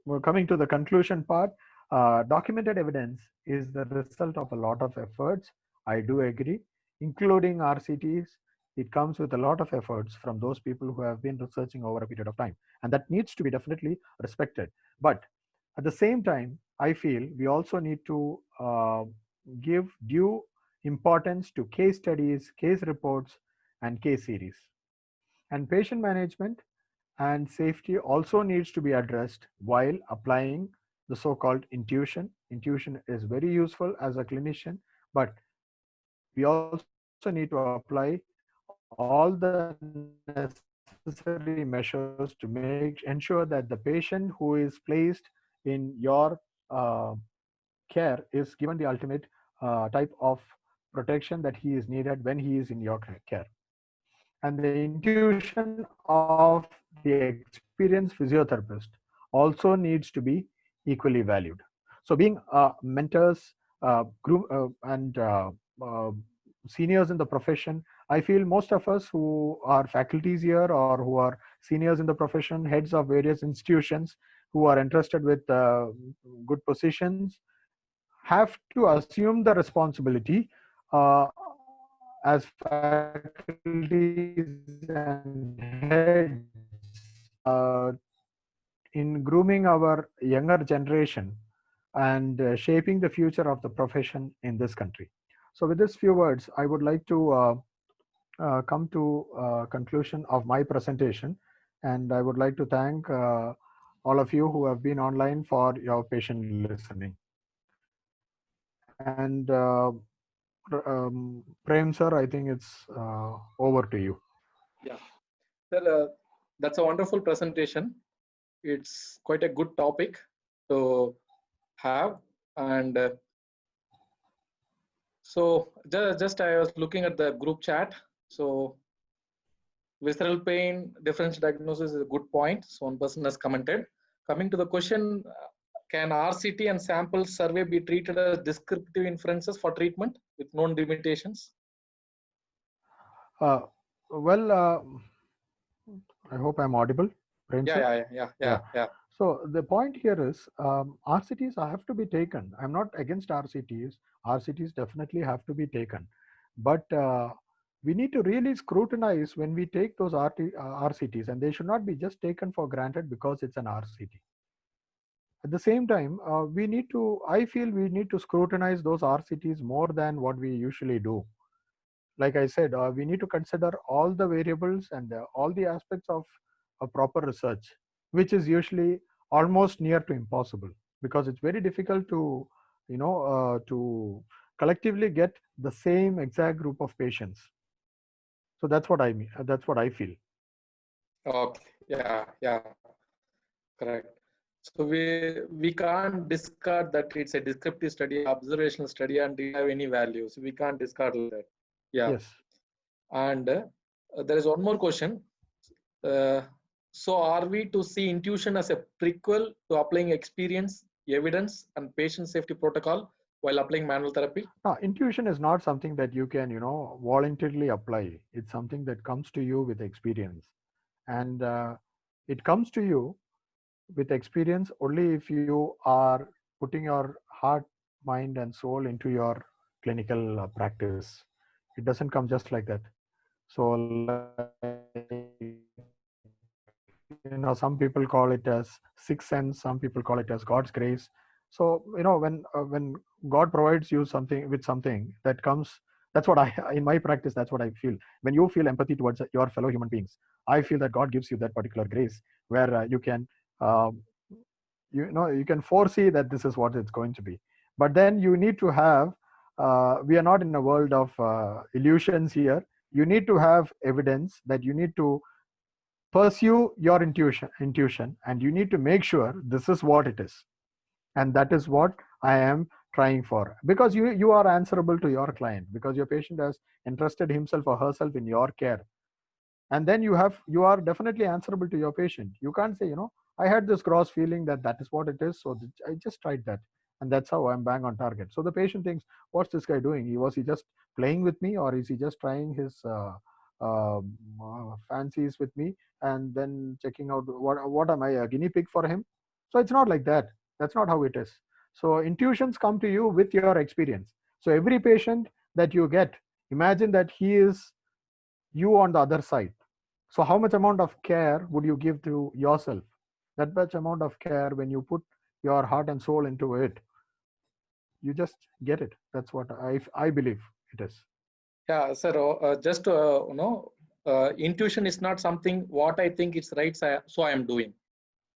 Speaker 3: we're coming to the conclusion part. Documented evidence is the result of a lot of efforts. I do agree, including RCTs. It comes with a lot of efforts from those people who have been researching over a period of time, and that needs to be definitely respected. But at the same time, I feel we also need to give due importance to case studies, case reports, and case series. And patient management and safety also needs to be addressed while applying the so-called intuition. Intuition is very useful as a clinician, but we also need to apply all the necessary measures to ensure that the patient who is placed in your care is given the ultimate type of protection that he is needed when he is in your care. And the intuition of the experienced physiotherapist also needs to be equally valued. So being mentors, and seniors in the profession, I feel most of us who are faculties here or who are seniors in the profession, heads of various institutions who are entrusted with good positions, have to assume the responsibility as faculties and heads in grooming our younger generation and shaping the future of the profession in this country. So with these few words, I would like to come to conclusion of my presentation, and I would like to thank all of you who have been online for your patient listening. And Prem sir, I think it's over to you.
Speaker 5: Yeah, well, that's a wonderful presentation. It's quite a good topic to have. And so just I was looking at the group chat. So visceral pain differential diagnosis is a good point. So one person has commented. Coming to the question, can RCT and sample survey be treated as descriptive inferences for treatment with known limitations?
Speaker 3: Well, I hope I'm audible, Prem
Speaker 5: Yeah,
Speaker 3: sir.
Speaker 5: yeah, yeah, yeah,
Speaker 3: Yeah.
Speaker 5: yeah, yeah.
Speaker 3: So the point here is RCTs have to be taken. I'm not against RCTs. RCTs definitely have to be taken, but we need to really scrutinize when we take those RCTs, and they should not be just taken for granted because it's an RCT. At the same time, I feel we need to scrutinize those RCTs more than what we usually do. Like I said, we need to consider all the variables and all the aspects of a proper research, which is usually almost near to impossible because it's very difficult to, to collectively get the same exact group of patients. So that's what I mean. That's what I feel.
Speaker 5: Okay, yeah, yeah, correct. So we can't discard that it's a descriptive study, observational study, and didn't have any values. We can't discard that. Yeah.
Speaker 3: Yes.
Speaker 5: And there is one more question. Uh, so are we to see intuition as a prequel to applying experience, evidence, and patient safety protocol while applying manual therapy?
Speaker 3: Now, intuition is not something that you can, voluntarily apply. It's something that comes to you with experience, and it comes to you with experience only if you are putting your heart, mind, and soul into your clinical practice. It doesn't come just like that. So, like, some people call it as sixth sense, some people call it as God's grace. So, when God provides you something with something that comes, that's what I, in my practice, that's what I feel. When you feel empathy towards your fellow human beings, I feel that God gives you that particular grace where you can um, you can foresee that this is what it's going to be. But then you need to have we are not in a world of illusions here. You need to have evidence that you need to pursue your intuition, and you need to make sure this is what it is, and that is what I am trying for, because you are answerable to your client, because your patient has entrusted himself or herself in your care. And then you are definitely answerable to your patient. You can't say, I had this gross feeling that that is what it is, so I just tried that, and that's how I'm bang on target. So the patient thinks, what's this guy doing? He just playing with me, or is he just trying his fancies with me and then checking out what am I, a guinea pig for him? So it's not like that. That's not how it is. So intuitions come to you with your experience. So every patient that you get, imagine that he is you on the other side. So how much amount of care would you give to yourself? That much amount of care, when you put your heart and soul into it, you just get it. That's what I believe it is.
Speaker 5: Yeah, sir. Just intuition is not something what I think it's right, so I am doing.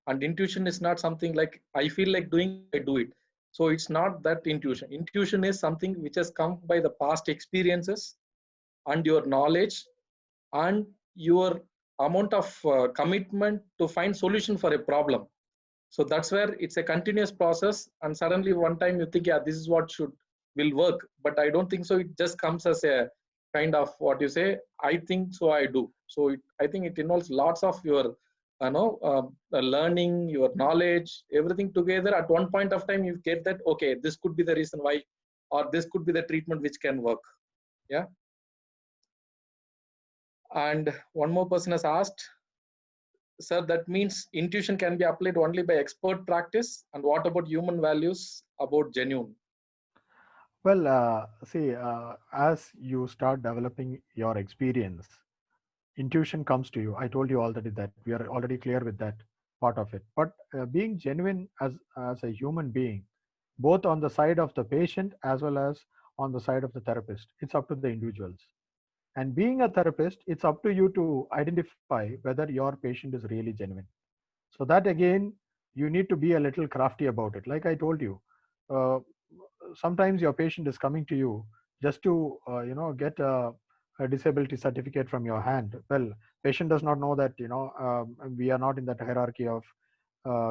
Speaker 5: And intuition is not something like I feel like doing, so I do it. So it's not that intuition. Intuition is something which has come by the past experiences and your knowledge and your amount of commitment to find solution for a problem. So that's where it's a continuous process, and suddenly one time you think, yeah, this is what should will work, but I don't think so. It just comes as a kind of what you say, I think so, I do. So I think it involves lots of your learning, your knowledge, everything together. At one point of time you get that, okay, this could be the reason why, or this could be the treatment which can work. Yeah. And one more person has asked, sir, that means intuition can be applied only by expert practice. And what about human values about genuine?
Speaker 3: Well, see, as you start developing your experience, intuition comes to you. I told you already that we are already clear with that part of it. But being genuine as a human being, both on the side of the patient as well as on the side of the therapist, it's up to the individuals. And being a therapist, it's up to you to identify whether your patient is really genuine. So that again, you need to be a little crafty about it. Like I told you, uh, sometimes your patient is coming to you just to get a disability certificate from your hand. Well, patient does not know that we are not in that hierarchy of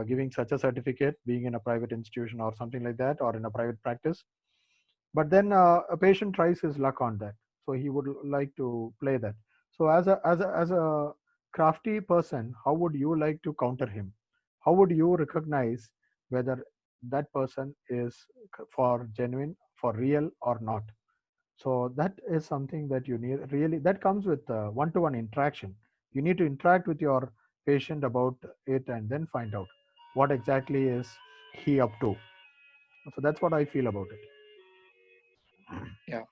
Speaker 3: giving such a certificate, being in a private institution or something like that, or in a private practice. But then a patient tries his luck on that, so he would like to play that. So as a crafty person, how would you like to counter him? How would you recognize whether that person is for genuine, for real or not? So that is something that you need, really, that comes with one-to-one interaction. You need to interact with your patient about it and then find out what exactly is he up to. So that's what I feel about it.
Speaker 5: Yeah,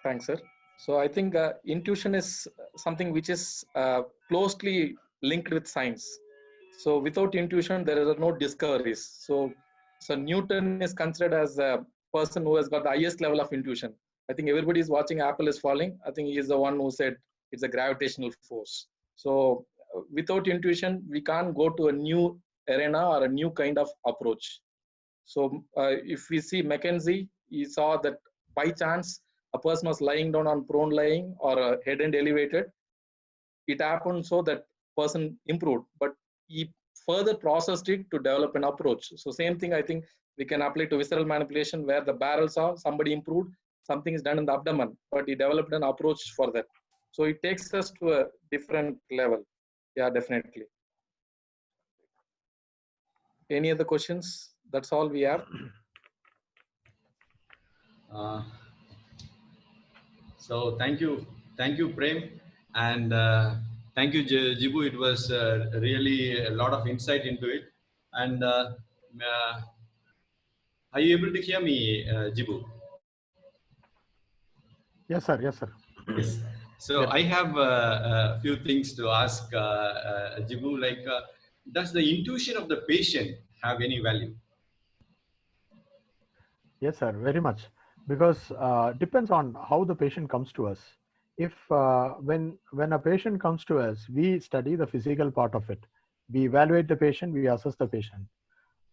Speaker 5: thanks, sir. So I think intuition is something which is closely linked with science. So without intuition, there are no discoveries. So Newton is considered as a person who has got the highest level of intuition. I think everybody is watching Apple is falling. I think he is the one who said it's a gravitational force. So without intuition, we can't go to a new arena or a new kind of approach. So if we see Mackenzie, he saw that by chance a person was lying down on prone lying or head end elevated. It happened so that person improved, but he further processed it to develop an approach. So same thing I think we can apply to visceral manipulation, where the barrel saw somebody improved, something is done in the abdomen, but he developed an approach for that. So it takes us to a different level. Yeah, definitely. Any other questions? That's all we have.
Speaker 1: Uh, so thank you, Prem, and thank you, Jibu. It was really a lot of insight into it. And are you able to hear me, Jibu?
Speaker 3: Yes, sir. Yes, sir.
Speaker 1: Yes. So
Speaker 3: Yes.
Speaker 1: I have a few things to ask Jibu. Like, does the intuition of the patient have any value?
Speaker 3: Yes, sir, very much. Because depends on how the patient comes to us. If when a patient comes to us, we study the physical part of it. We evaluate the patient, we assess the patient.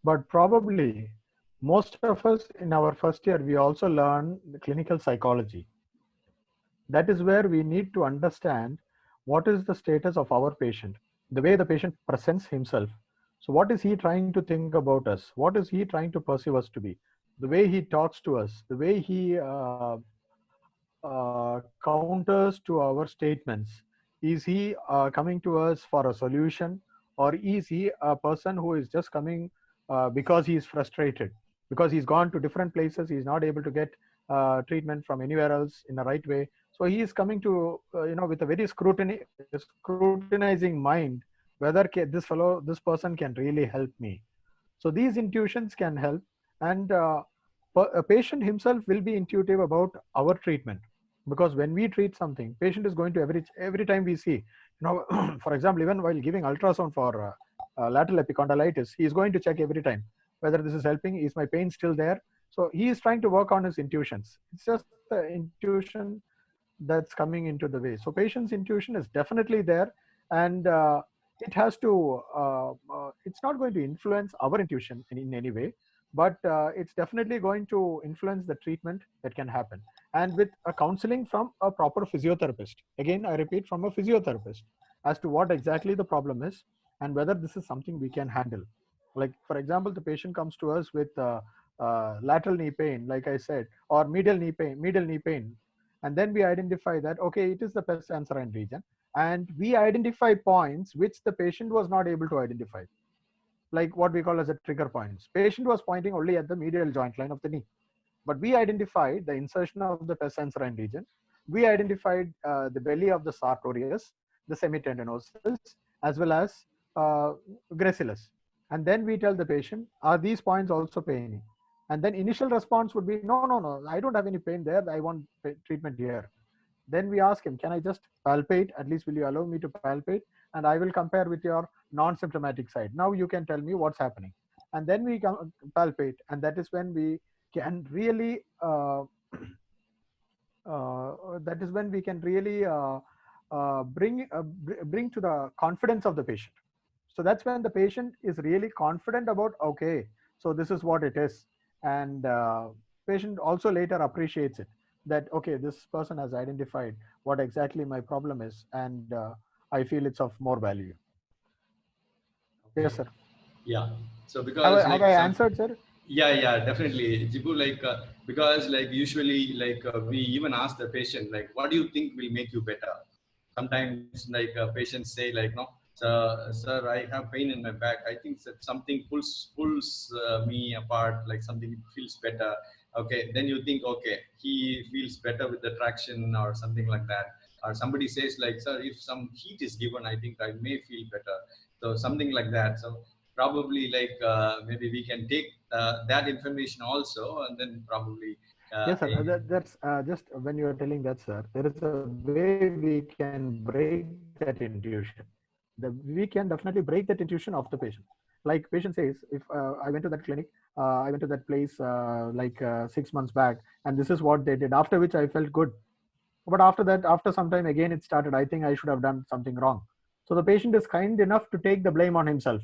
Speaker 3: But probably most of us in our first year, we also learn the clinical psychology. That is where we need to understand what is the status of our patient, the way the patient presents himself. So what is he trying to think about us? What is he trying to perceive us to be? The way he talks to us, the way he counters to our statements. Is he coming to us for a solution, or is he a person who is just coming because he is frustrated, because he's gone to different places, he's not able to get treatment from anywhere else in the right way. So he is coming to with a very scrutinizing mind whether this person can really help me. So these intuitions can help, and a patient himself will be intuitive about our treatment, because when we treat something, patient is going to every time we see, for example, even while giving ultrasound for lateral epicondylitis, he is going to check every time whether this is helping. Is my pain still there? So he is trying to work on his intuitions. It's just the intuition that's coming into the way. So patient's intuition is definitely there, and it has to. It's not going to influence our intuition in any way, but it's definitely going to influence the treatment that can happen. And with a counseling from a proper physiotherapist, again I repeat, from a physiotherapist, as to what exactly the problem is and whether this is something we can handle. Like for example, the patient comes to us with lateral knee pain, like I said, or medial knee pain, and then we identify that okay, it is the pes anserine region, and we identify points which the patient was not able to identify, like what we call as a trigger points. Patient was pointing only at the medial joint line of the knee, but we identified the insertion of the pes anserine region. We identified the belly of the sartorius, the semitendinosus, as well as uh, gracilis. And then we tell the patient, are these points also paining? And then initial response would be, no, no, no, I don't have any pain there. I want treatment here. Then we ask him, can I just palpate? At least will you allow me to palpate? And I will compare with your non-symptomatic side. Now you can tell me what's happening. And then we palpate. And that is when we can really that is when we can really bring to the confidence of the patient. So that's when the patient is really confident about, okay, so this is what it is. And patient also later appreciates it, that okay, this person has identified what exactly my problem is, and I feel it's of more value. Yes,
Speaker 1: Okay.
Speaker 3: sir.
Speaker 1: Yeah. So
Speaker 3: have
Speaker 1: because
Speaker 3: I, have
Speaker 1: like
Speaker 3: I
Speaker 1: some,
Speaker 3: answered, sir?
Speaker 1: yeah, definitely, Jibu. Like because like usually like we even ask the patient like, what do you think will make you better? Sometimes like patients say like, no, sir, I have pain in my back. I think that something pulls me apart. Like something feels better. Okay, then you think okay, he feels better with the traction or something like that. or somebody says like, sir, if some heat is given, I think I may feel better. So something like that. So probably like maybe we can take that information also, and then probably
Speaker 3: yes, sir. That's just when you are telling that, sir. There is a way we can break that intuition. We can definitely break that intuition of the patient. Like patient says, if I went to that clinic, I went to that place like 6 months back, and this is what they did. After which I felt good, but after that, after some time again, it started. I think I should have done something wrong. So the patient is kind enough to take the blame on himself.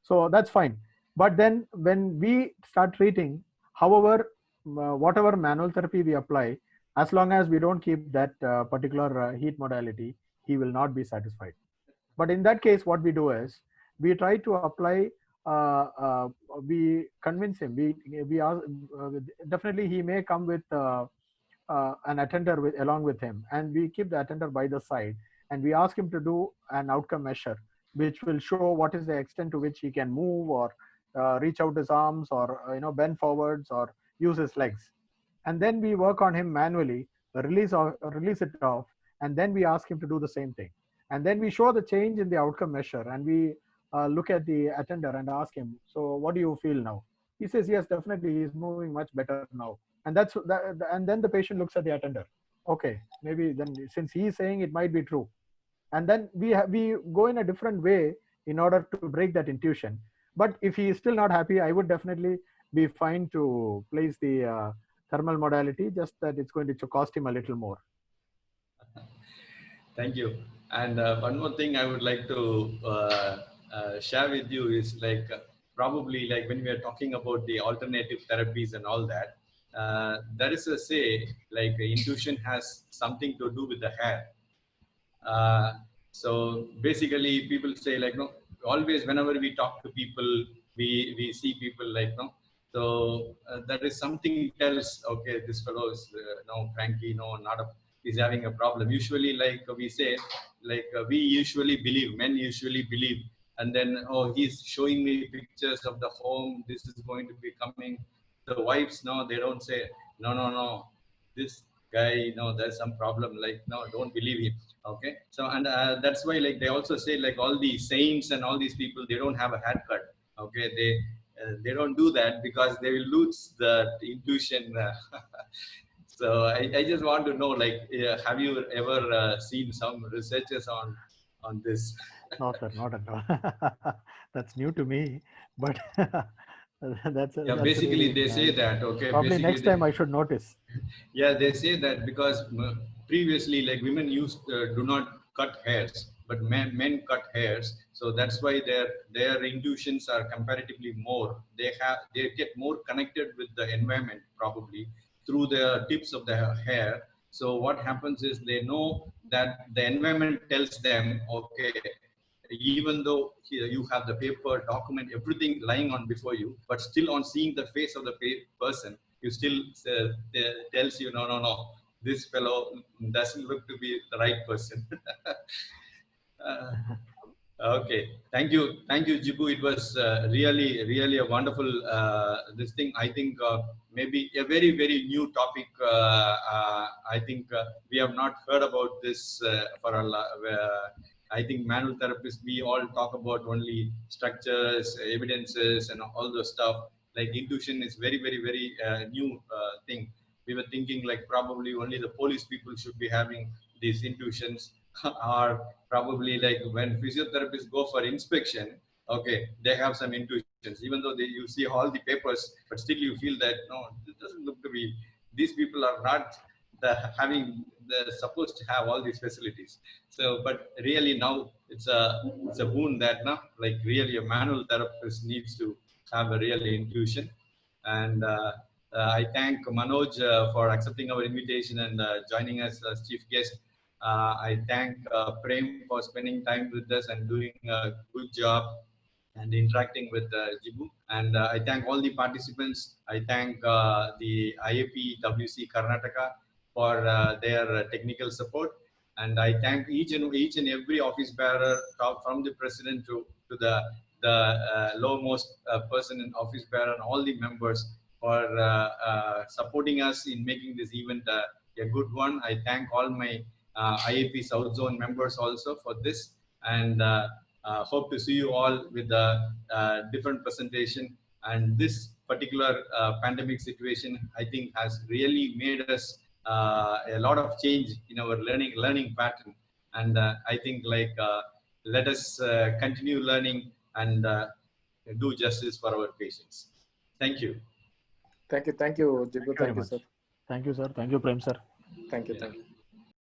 Speaker 3: So that's fine. But then when we start treating, however, whatever manual therapy we apply, as long as we don't keep that particular heat modality, he will not be satisfied. But in that case, what we do is we try to apply. Uh, we convince him. We ask, definitely he may come with an attender along with him, and we keep the attender by the side, and we ask him to do an outcome measure, which will show what is the extent to which he can move or reach out his arms or bend forwards or use his legs, and then we work on him manually, release it off, and then we ask him to do the same thing, and then we show the change in the outcome measure, and we look at the attender and ask him, so what do you feel now? He says, yes, definitely he's moving much better now. And and then the patient looks at the attender. Okay, maybe then since he's saying, it might be true. And then we go in a different way in order to break that intuition. But if he is still not happy, I would definitely be fine to place the thermal modality, just that it's going to cost him a little more.
Speaker 1: Thank you. And one more thing I would like to share with you is like probably like when we are talking about the alternative therapies and all that, there is a say like intuition has something to do with the hair. Uh, so basically, people say like no. Always, whenever we talk to people, we see people like no. So that is something tells okay, this fellow is no cranky, no not a is having a problem. Usually, like we say, like we usually believe, men usually believe, and then oh, he's showing me pictures of the home. This is going to be coming. The wives, no, they don't say no, no, no. This guy, there's some problem. Like no, don't believe him. Okay, so and that's why like they also say like all the saints and all these people they don't have a haircut. Okay, they don't do that because they will lose the intuition. So I just want to know, like, have you ever seen some researches on this?
Speaker 3: No, sir, not at all. That's new to me, but
Speaker 1: Yeah,
Speaker 3: that's
Speaker 1: basically
Speaker 3: really
Speaker 1: they say that. Okay,
Speaker 3: probably
Speaker 1: basically
Speaker 3: next time I should notice.
Speaker 1: yeah, they say that because previously, like women used do not cut hairs, but men cut hairs. So that's why their intuitions are comparatively more. They get more connected with the environment probably through the tips of the hair. So what happens is they know that the environment tells them, okay, even though you have the paper, document, everything lying on before you, but still on seeing the face of the person, you still tells you, no, no, no, this fellow doesn't look to be the right person. uh, Okay, thank you, Jibu. It was really a wonderful this thing. I think maybe a very new topic. I think we have not heard about this for a lot. I think manual therapists we all talk about only structures, evidences, and all those stuff. Like intuition is very new thing. We were thinking like probably only the police people should be having these intuitions, or probably like when physiotherapists go for inspection, okay, they have some intuitions, even though you see all the papers, but still you feel that no, this doesn't look to be. These people are not supposed to have all these facilities. So, but really now it's a boon that now like really a manual therapist needs to have a real intuition. And I thank Manoj for accepting our invitation and joining us as chief guest. I thank Prem for spending time with us and doing a good job and interacting with Jibu. And I thank all the participants. I thank the IAP WC Karnataka for their technical support. And I thank each and every office bearer, from the president to the lowmost person in office bearer and all the members for supporting us in making this event a good one. I thank all my IAP South Zone members also for this, and hope to see you all with a different presentation. And this particular pandemic situation, I think, has really made us a lot of change in our learning pattern. And I think, like, let us continue learning and do justice for our patients. Thank you.
Speaker 5: Thank you,
Speaker 3: Thank
Speaker 5: Jibu.
Speaker 3: you very
Speaker 5: Thank you,
Speaker 3: much.
Speaker 5: sir.
Speaker 3: Thank you, sir. Thank you, Prem, sir.
Speaker 5: Thank you.
Speaker 1: Yeah.
Speaker 5: Thank you.